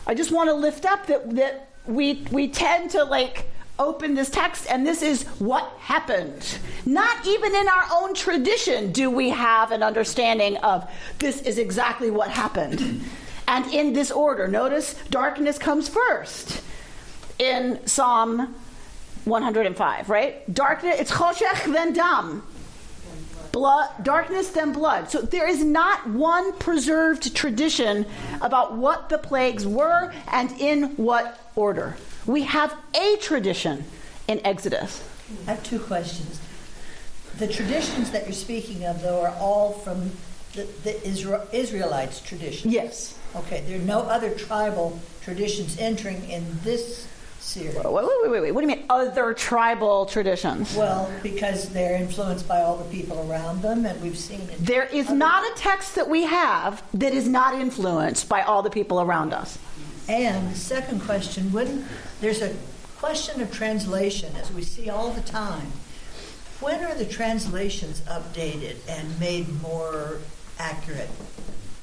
[SPEAKER 2] I just want to lift up that we tend to open this text and this is what happened. Not even in our own tradition do we have an understanding of this is exactly what happened. And in this order, notice darkness comes first in Psalm 105, right? Darkness, it's choshech then dam. Blood, darkness, then blood. So there is not one preserved tradition about what the plagues were and in what order. We have a tradition in Exodus.
[SPEAKER 4] I have two questions. The traditions that you're speaking of, though, are all from the Israelites' tradition.
[SPEAKER 2] Yes.
[SPEAKER 4] Okay, there are no other tribal traditions entering in this series.
[SPEAKER 2] Wait. What do you mean other tribal traditions?
[SPEAKER 4] Well, because they're influenced by all the people around them, and we've seen it.
[SPEAKER 2] There is not a text that we have that is not influenced by all the people around us.
[SPEAKER 4] And the second question, there's a question of translation, as we see all the time. When are the translations updated and made more accurate?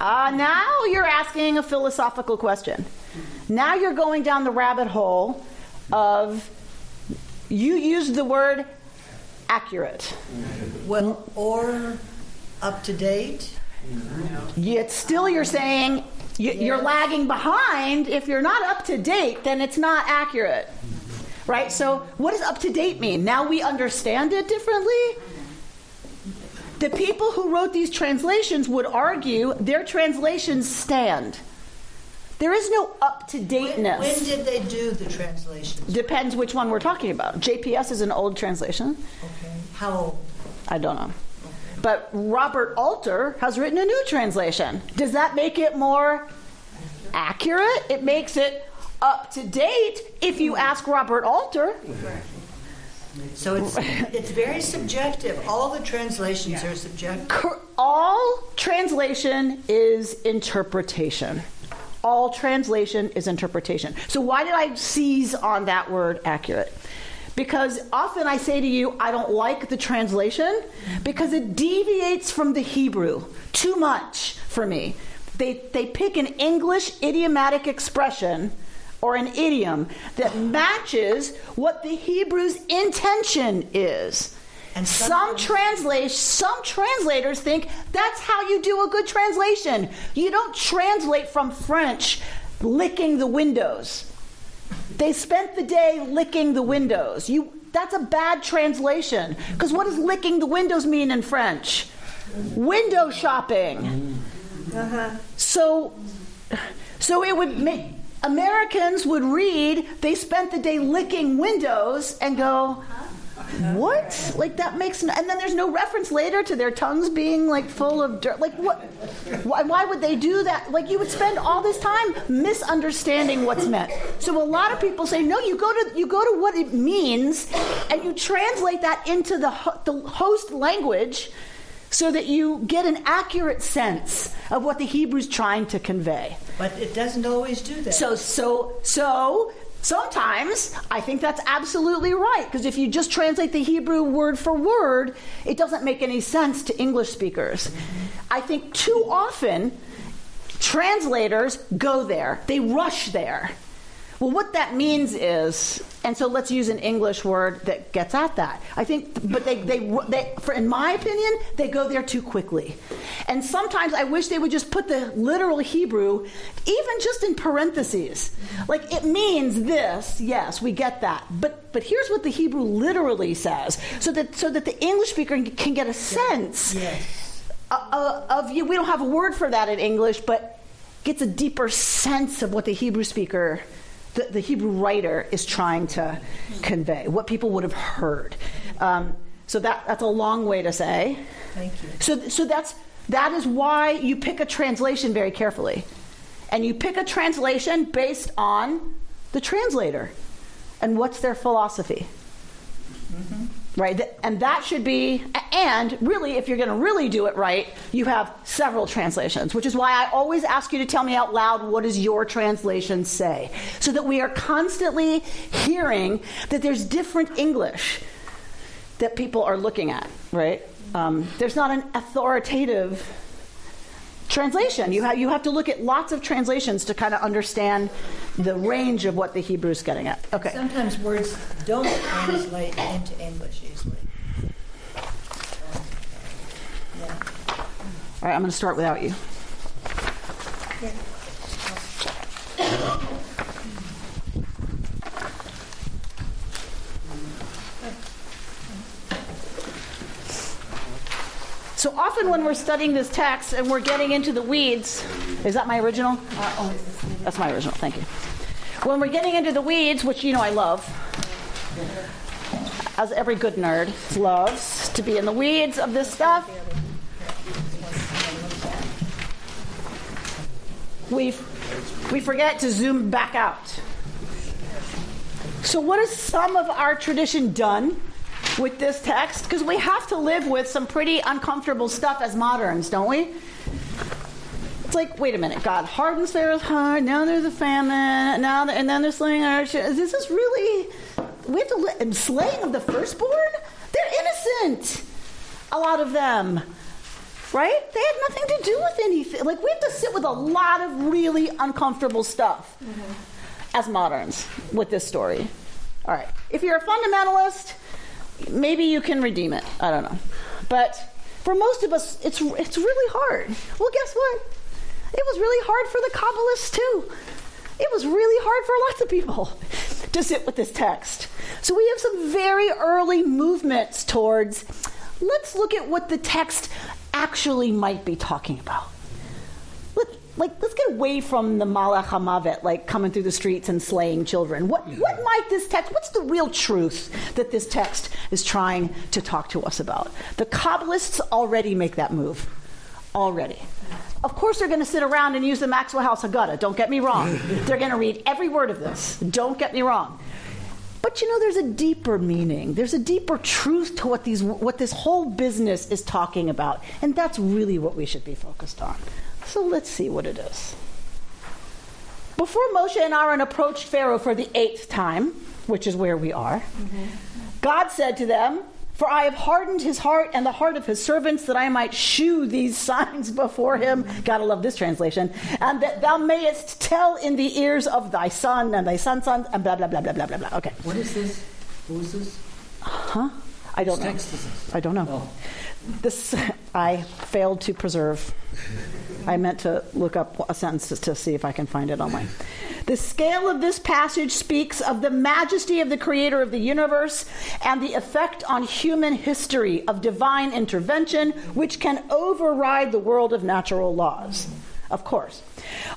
[SPEAKER 2] Now you're asking a philosophical question. Now you're going down the rabbit hole of, you used the word accurate.
[SPEAKER 4] Well, or up to date?
[SPEAKER 2] Yet still you're saying you're lagging behind. If you're not up to date, then it's not accurate. Right? So what does up to date mean? Now we understand it differently? The people who wrote these translations would argue their translations stand. There is no up-to-dateness.
[SPEAKER 4] When did they do the translations?
[SPEAKER 2] Depends which one we're talking about. JPS is an old translation.
[SPEAKER 4] Okay. How old?
[SPEAKER 2] I don't know. But Robert Alter has written a new translation. Does that make it more accurate? It makes it up to date if you ask Robert Alter.
[SPEAKER 4] So it's very subjective. All the translations are subjective.
[SPEAKER 2] All translation is interpretation. All translation is interpretation. So why did I seize on that word accurate? Because often I say to you, I don't like the translation because it deviates from the Hebrew too much for me. They pick an English idiomatic expression or an idiom that matches what the Hebrew's intention is. And some translators think that's how you do a good translation. You don't translate from French licking the windows. They spent the day licking the windows. That's a bad translation. Because what does licking the windows mean in French? Window shopping. So it would make Americans would read, they spent the day licking windows and go, what? Like that makes no, and then there's no reference later to their tongues being like full of dirt. Like what? Why would they do that? Like you would spend all this time misunderstanding what's meant. So a lot of people say, no, you go to what it means, and you translate that into the host language, so that you get an accurate sense of what the Hebrew's trying to convey.
[SPEAKER 4] But it doesn't always do that.
[SPEAKER 2] So sometimes I think that's absolutely right, because if you just translate the Hebrew word for word, it doesn't make any sense to English speakers. I think too often translators go there. They rush there. Well, what that means is, and so let's use an English word that gets at that. I think, but in my opinion, they go there too quickly. And sometimes I wish they would just put the literal Hebrew, even just in parentheses. Like, it means this, yes, we get that. But here's what the Hebrew literally says, so that the English speaker can get a sense of you. We don't have a word for that in English, but gets a deeper sense of what the Hebrew speaker, the Hebrew writer is trying to convey, what people would have heard. So that's a long way to say.
[SPEAKER 4] Thank you.
[SPEAKER 2] So that is why you pick a translation very carefully. And you pick a translation based on the translator and what's their philosophy. Mm-hmm. Right? And that should be, and really, if you're going to really do it right, you have several translations, which is why I always ask you to tell me out loud, what does your translation say? So that we are constantly hearing that there's different English that people are looking at, right? There's not an authoritative translation. You have to look at lots of translations to kind of understand the range of what the Hebrew is getting at. Okay.
[SPEAKER 4] Sometimes words don't translate into English easily. Yeah.
[SPEAKER 2] All right, I'm going to start without you.
[SPEAKER 4] Yeah.
[SPEAKER 2] So often when we're studying this text and we're getting into the weeds, is that my original? That's my original, thank you. When we're getting into the weeds, which you know I love, as every good nerd loves to be in the weeds of this stuff, we forget to zoom back out. So what has some of our tradition done with this text? Because we have to live with some pretty uncomfortable stuff as moderns, don't we? It's like, wait a minute, God hardens Pharaoh's heart, now there's a famine, and then they're slaying our children. Is this really, we have to and slaying of the firstborn? They're innocent, a lot of them, right? They had nothing to do with anything. Like, we have to sit with a lot of really uncomfortable stuff as moderns with this story. All right, if you're a fundamentalist, maybe you can redeem it. I don't know. But for most of us, it's really hard. Well, guess what? It was really hard for the Kabbalists too. It was really hard for lots of people to sit with this text. So we have some very early movements towards, let's look at what the text actually might be talking about. Let's get away from the Malach HaMavet, like coming through the streets and slaying children. What might this text, what's the real truth that this text is trying to talk to us about? The Kabbalists already make that move. Already. Of course they're going to sit around and use the Maxwell House Haggadah, don't get me wrong. They're going to read every word of this, don't get me wrong. But you know, there's a deeper meaning. There's a deeper truth to what this whole business is talking about. And that's really what we should be focused on. So let's see what it is. Before Moshe and Aaron approached Pharaoh for the 8th time, which is where we are, God said to them, "For I have hardened his heart and the heart of his servants, that I might shew these signs before him." Gotta love this translation. "And that thou mayest tell in the ears of thy son and thy son's son," and blah, blah, blah, blah, blah, blah, blah. Okay.
[SPEAKER 3] What is this? Who is this?
[SPEAKER 2] I don't know.
[SPEAKER 3] Text is this?
[SPEAKER 2] I don't know.
[SPEAKER 3] Oh.
[SPEAKER 2] This I failed to preserve. I meant to look up a sentence to see if I can find it online. The scale of this passage speaks of the majesty of the creator of the universe and the effect on human history of divine intervention, which can override the world of natural laws. Of course.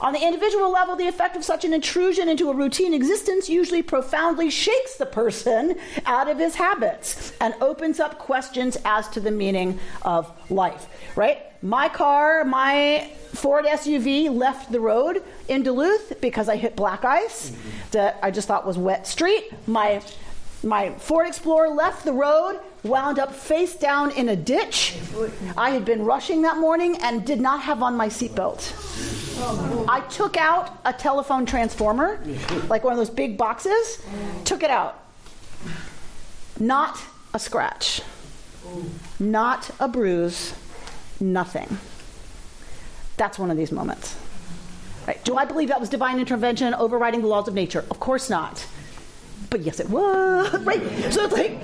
[SPEAKER 2] On the individual level, the effect of such an intrusion into a routine existence usually profoundly shakes the person out of his habits and opens up questions as to the meaning of life, right? My car, my Ford SUV left the road in Duluth because I hit black ice that I just thought was wet street. My Ford Explorer left the road, wound up face down in a ditch. I had been rushing that morning and did not have on my seatbelt. I took out a telephone transformer, like one of those big boxes, took it out. Not a scratch. Not a bruise. Nothing. That's one of these moments. Right. Do I believe that was divine intervention overriding the laws of nature? Of course not. But yes, it was, right? So it's like,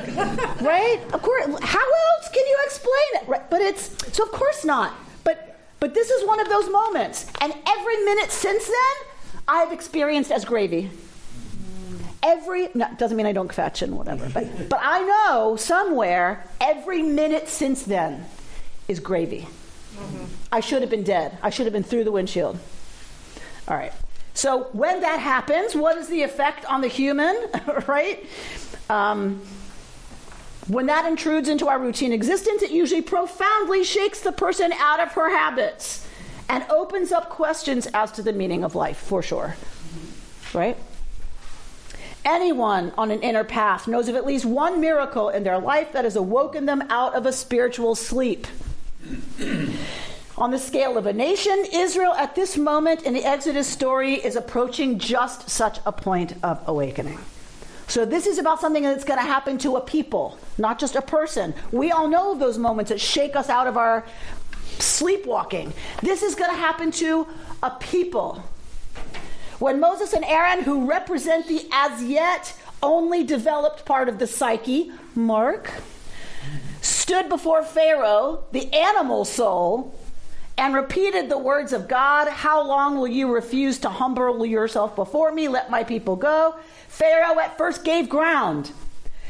[SPEAKER 2] right? Of course. How else can you explain it? Right? But so of course not. But this is one of those moments. And every minute since then, I've experienced as gravy. Doesn't mean I don't fetch and whatever. But I know somewhere, every minute since then is gravy. I should have been dead. I should have been through the windshield. All right. So when that happens, what is the effect on the human, right? When that intrudes into our routine existence, it usually profoundly shakes the person out of her habits and opens up questions as to the meaning of life, for sure, right? Anyone on an inner path knows of at least one miracle in their life that has awoken them out of a spiritual sleep. On the scale of a nation, Israel at this moment in the Exodus story is approaching just such a point of awakening. So this is about something that's going to happen to a people, not just a person. We all know of those moments that shake us out of our sleepwalking. This is going to happen to a people. When Moses and Aaron, who represent the as yet only developed part of the psyche, Mark, stood before Pharaoh, the animal soul, and repeated the words of God, "How long will you refuse to humble yourself before me? Let my people go." Pharaoh at first gave ground.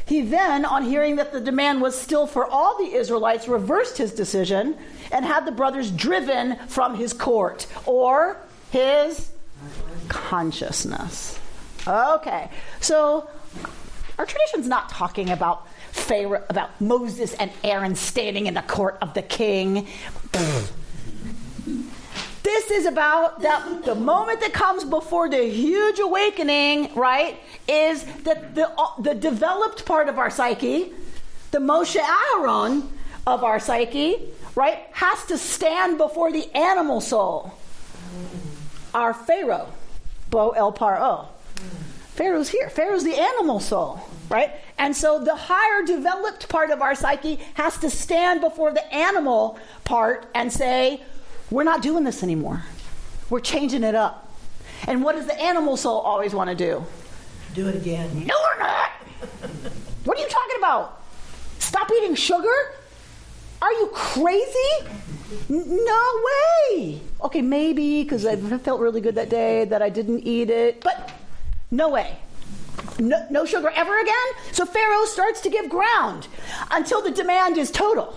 [SPEAKER 2] He then, on hearing that the demand was still for all the Israelites, reversed his decision and had the brothers driven from his court, or his consciousness. Okay, so our tradition's not talking about Pharaoh, about Moses and Aaron standing in the court of the king. This is about that the moment that comes before the huge awakening, right, is that the developed part of our psyche, the Moshe Aaron of our psyche, right, has to stand before the animal soul. Our Pharaoh, Bo El Paro. Pharaoh's here. Pharaoh's the animal soul, right? And so the higher developed part of our psyche has to stand before the animal part and say, we're not doing this anymore. We're changing it up. And what does the animal soul always want to do?
[SPEAKER 4] Do it again.
[SPEAKER 2] No, we're not. What are you talking about? Stop eating sugar? Are you crazy? No way. Okay, maybe because I felt really good that day that I didn't eat it. But no way. No sugar ever again? So Pharaoh starts to give ground until the demand is total.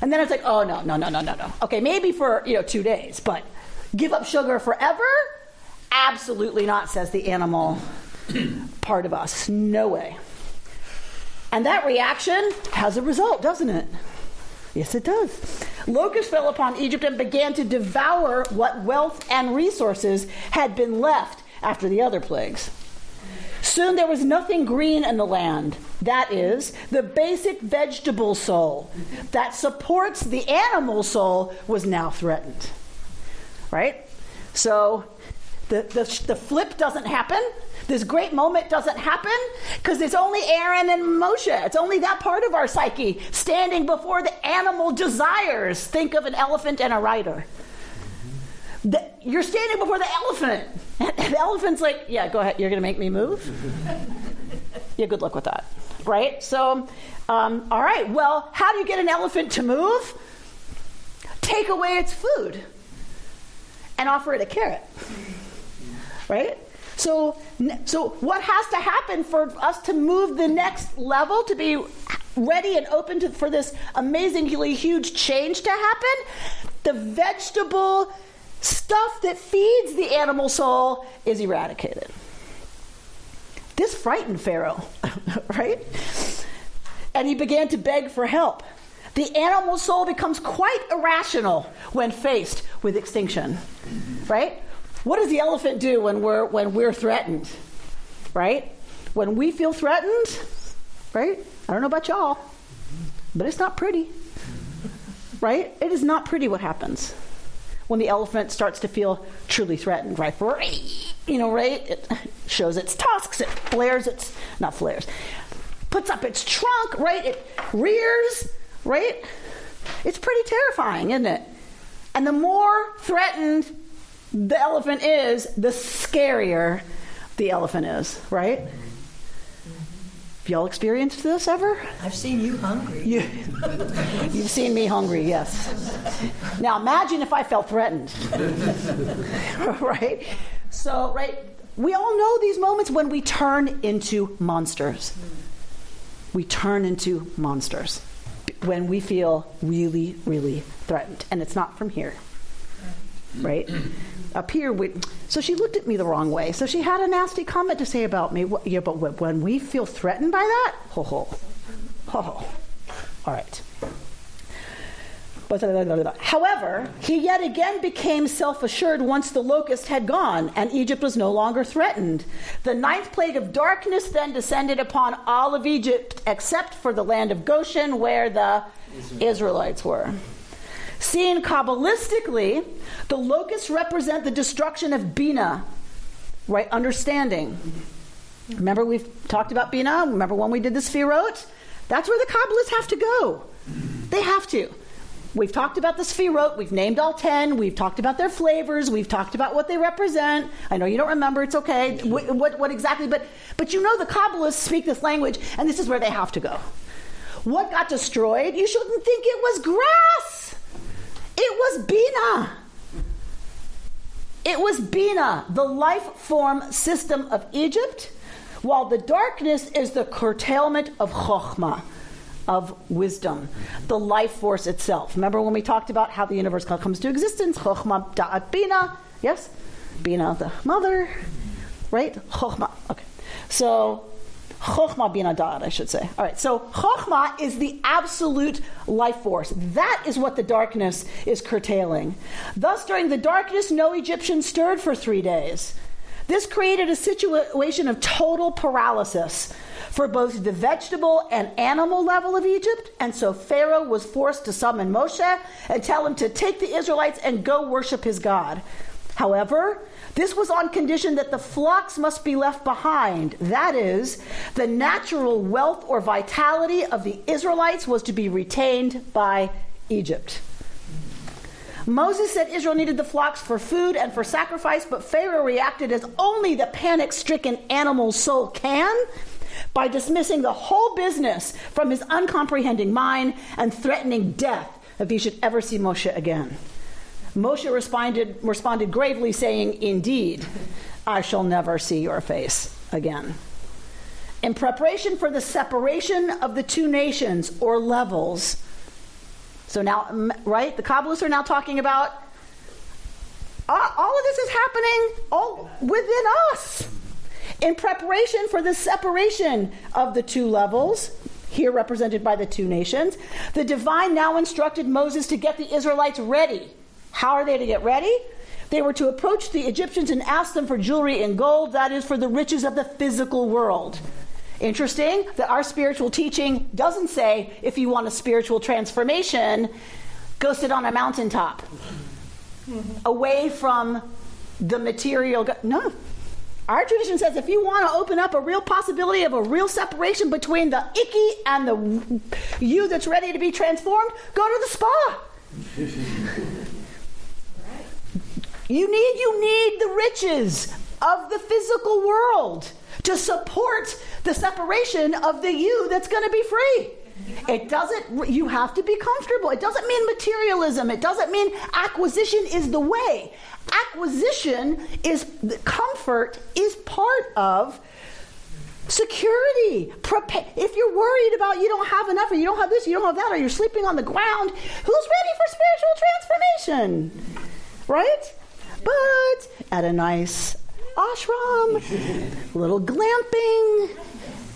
[SPEAKER 2] And then it's like, oh, no. Okay, maybe for 2 days, but give up sugar forever? Absolutely not, says the animal part of us. No way. And that reaction has a result, doesn't it? Yes, it does. Locusts fell upon Egypt and began to devour what wealth and resources had been left after the other plagues. Soon there was nothing green in the land. That is, the basic vegetable soul that supports the animal soul was now threatened. Right? So The flip doesn't happen. This great moment doesn't happen because it's only Aaron and Moshe. It's only that part of our psyche standing before the animal desires. Think of an elephant and a rider. You're standing before the elephant. And the elephant's like, yeah, go ahead. You're going to make me move? Yeah, good luck with that. Right? So, all right. Well, how do you get an elephant to move? Take away its food and offer it a carrot. Right? So what has to happen for us to move the next level, to be ready and open for this amazingly huge change to happen? The vegetable stuff that feeds the animal soul is eradicated. This frightened Pharaoh, right? And he began to beg for help. The animal soul becomes quite irrational when faced with extinction, right? What does the elephant do when we're threatened, right? When we feel threatened, right? I don't know about y'all, but it's not pretty, right? It is not pretty what happens when the elephant starts to feel truly threatened, right? You know, right? It shows its tusks, it puts up its trunk, right? It rears, right? It's pretty terrifying, isn't it? And the more threatened the elephant is, the scarier the elephant is, right? Have y'all experienced this ever?
[SPEAKER 4] I've seen you hungry.
[SPEAKER 2] You've seen me hungry, yes. Now imagine if I felt threatened. Right? So, right, we all know these moments when we turn into monsters. We turn into monsters when we feel really, really threatened. And it's not from here. Right? Up here, so she looked at me the wrong way. So she had a nasty comment to say about me. Yeah, but when we feel threatened by that, all right. However, he yet again became self-assured once the locust had gone, and Egypt was no longer threatened. The 9th plague of darkness then descended upon all of Egypt, except for the land of Goshen, where the Israelites were. Seen Kabbalistically, the locusts represent the destruction of Bina, right? Understanding. Remember we've talked about Bina? Remember when we did the Sfirot? That's where the Kabbalists have to go. They have to. We've talked about the Sfirot. We've named all 10. We've talked about their flavors. We've talked about what they represent. I know you don't remember. It's okay. What exactly? But you know the Kabbalists speak this language, and this is where they have to go. What got destroyed? You shouldn't think it was grass. It was Bina. It was Bina, the life form system of Egypt, while the darkness is the curtailment of Chokhmah, of wisdom, the life force itself. Remember when we talked about how the universe comes to existence? Chokhmah da'at Bina. Yes? Bina, the mother. Right? Chokhmah. Okay. So, Chokhmah Bina da'at, I should say. All right. So, Chokhmah is the absolute life force. That is what the darkness is curtailing. Thus, during the darkness, no Egyptian stirred for 3 days. This created a situation of total paralysis for both the vegetable and animal level of Egypt, and so Pharaoh was forced to summon Moshe and tell him to take the Israelites and go worship his God. However, this was on condition that the flocks must be left behind. That is, the natural wealth or vitality of the Israelites was to be retained by Egypt. Moses said Israel needed the flocks for food and for sacrifice, but Pharaoh reacted as only the panic-stricken animal soul can, by dismissing the whole business from his uncomprehending mind and threatening death if he should ever see Moshe again. Moshe responded gravely, saying, "Indeed, I shall never see your face again." In preparation for the separation of the two nations or levels, so now, right, the Kabbalists are now talking about all of this is happening all within us. In preparation for the separation of the two levels, here represented by the two nations, the divine now instructed Moses to get the Israelites ready. How are they to get ready? They were to approach the Egyptians and ask them for jewelry and gold, that is, for the riches of the physical world. Interesting that our spiritual teaching doesn't say, if you want a spiritual transformation, go sit on a mountaintop, away from the material. No. Our tradition says if you want to open up a real possibility of a real separation between the icky and the you that's ready to be transformed, go to the spa. You need the riches of the physical world to support the separation of the you that's going to be free. It doesn't, you have to be comfortable. It doesn't mean materialism. It doesn't mean acquisition is the way. Acquisition is, comfort is part of security. If you're worried about you don't have enough, or you don't have this, you don't have that, or you're sleeping on the ground, who's ready for spiritual transformation? Right? But at a nice ashram, a little glamping,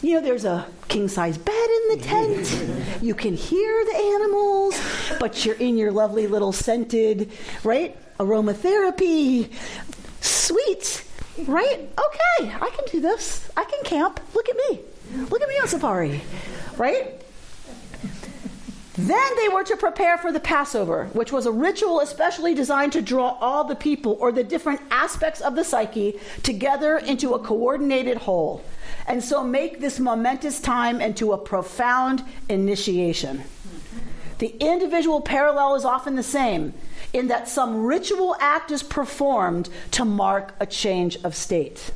[SPEAKER 2] there's a king-size bed in the tent. You can hear the animals, but you're in your lovely little scented, right? Aromatherapy. Sweet, right? Okay, I can do this. I can camp. Look at me. Look at me on safari, right? Then they were to prepare for the Passover, which was a ritual especially designed to draw all the people or the different aspects of the psyche together into a coordinated whole, and so make this momentous time into a profound initiation. The individual parallel is often the same, in that some ritual act is performed to mark a change of state.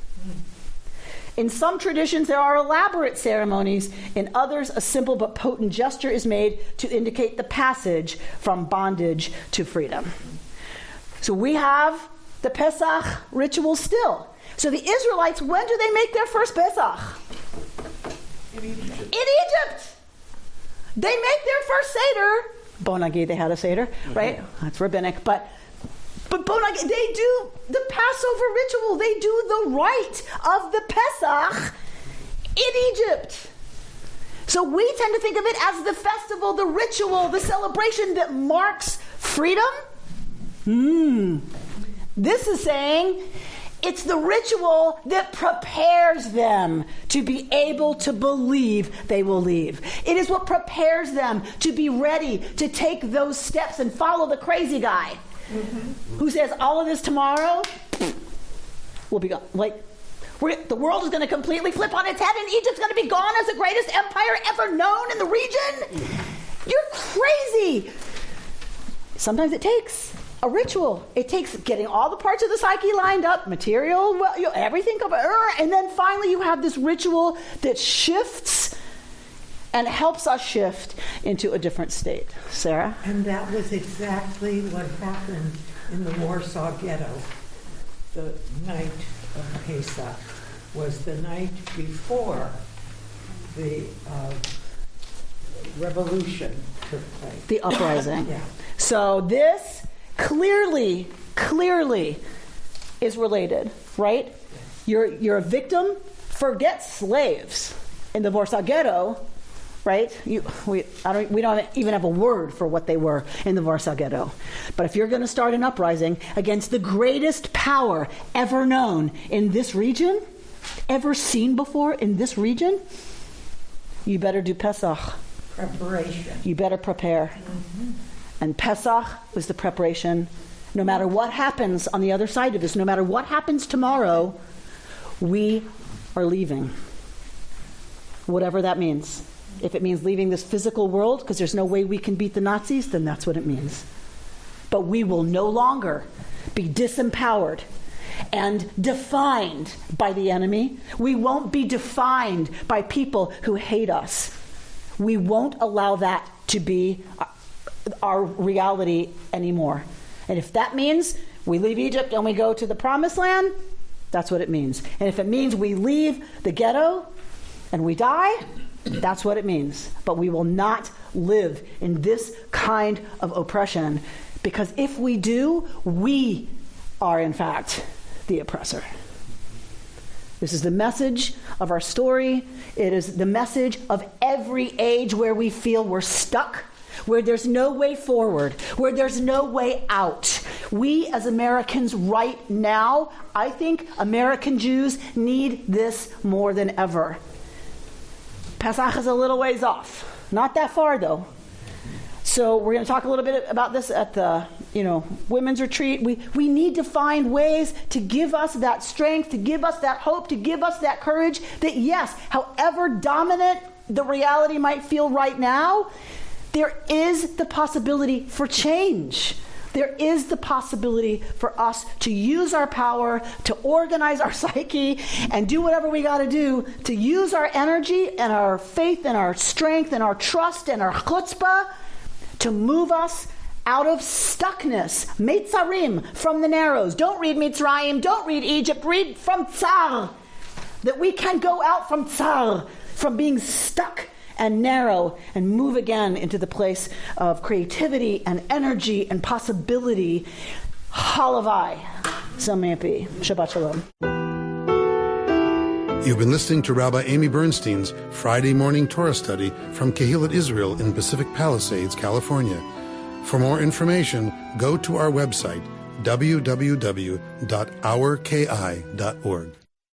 [SPEAKER 2] In some traditions, there are elaborate ceremonies. In others, a simple but potent gesture is made to indicate the passage from bondage to freedom. So we have the Pesach ritual still. So the Israelites, when do they make their first Pesach? In Egypt. They make their first Seder. Bonagi, they had a Seder, right? That's rabbinic, but Bonagi, they do the Passover ritual. They do the rite of the Pesach in Egypt. So we tend to think of it as the festival, the ritual, the celebration that marks freedom. This is saying it's the ritual that prepares them to be able to believe they will leave. It is what prepares them to be ready to take those steps and follow the crazy guy who says all of this tomorrow will be gone. The world is going to completely flip on its head, and Egypt's going to be gone as the greatest empire ever known in the region. You're crazy. Sometimes it takes a ritual. It takes getting all the parts of the psyche lined up, material, everything, and then finally you have this ritual that shifts and helps us shift into a different state. Sarah?
[SPEAKER 12] And that was exactly what happened in the Warsaw Ghetto. The night of Pesach was the night before the revolution took place.
[SPEAKER 2] The uprising.
[SPEAKER 12] Yeah.
[SPEAKER 2] So this clearly is related, right? You're a victim. Forget slaves in the Warsaw Ghetto, right? We don't even have a word for what they were in the Warsaw Ghetto. But if you're going to start an uprising against the greatest power ever known in this region, ever seen before in this region, you better do Pesach.
[SPEAKER 12] Preparation.
[SPEAKER 2] You better prepare. And Pesach was the preparation. No matter what happens on the other side of this, no matter what happens tomorrow, we are leaving. Whatever that means. If it means leaving this physical world because there's no way we can beat the Nazis, then that's what it means. But we will no longer be disempowered and defined by the enemy. We won't be defined by people who hate us. We won't allow that to be our reality anymore. And if that means we leave Egypt and we go to the promised land, that's what it means. And if it means we leave the ghetto and we die, that's what it means. But we will not live in this kind of oppression, because if we do, we are in fact the oppressor. This is the message of our story. It is the message of every age where we feel we're stuck, where there's no way forward, where there's no way out. We as Americans right now, I think American Jews need this more than ever. Pesach is a little ways off. Not that far, though. So we're going to talk a little bit about this at the women's retreat. We need to find ways to give us that strength, to give us that hope, to give us that courage that, yes, however dominant the reality might feel right now, there is the possibility for change. There is the possibility for us to use our power, to organize our psyche, and do whatever we got to do to use our energy and our faith and our strength and our trust and our chutzpah to move us out of stuckness. Meitzarim, from the narrows. Don't read Mitzrayim, don't read Egypt, read from Tsar. That we can go out from Tsar, from being stuck and narrow, and move again into the place of creativity and energy and possibility. Halavai. Samepi. Shabbat Shalom.
[SPEAKER 1] You've been listening to Rabbi Amy Bernstein's Friday morning Torah study from Kehillat Israel in Pacific Palisades, California. For more information, go to our website, www.ourki.org.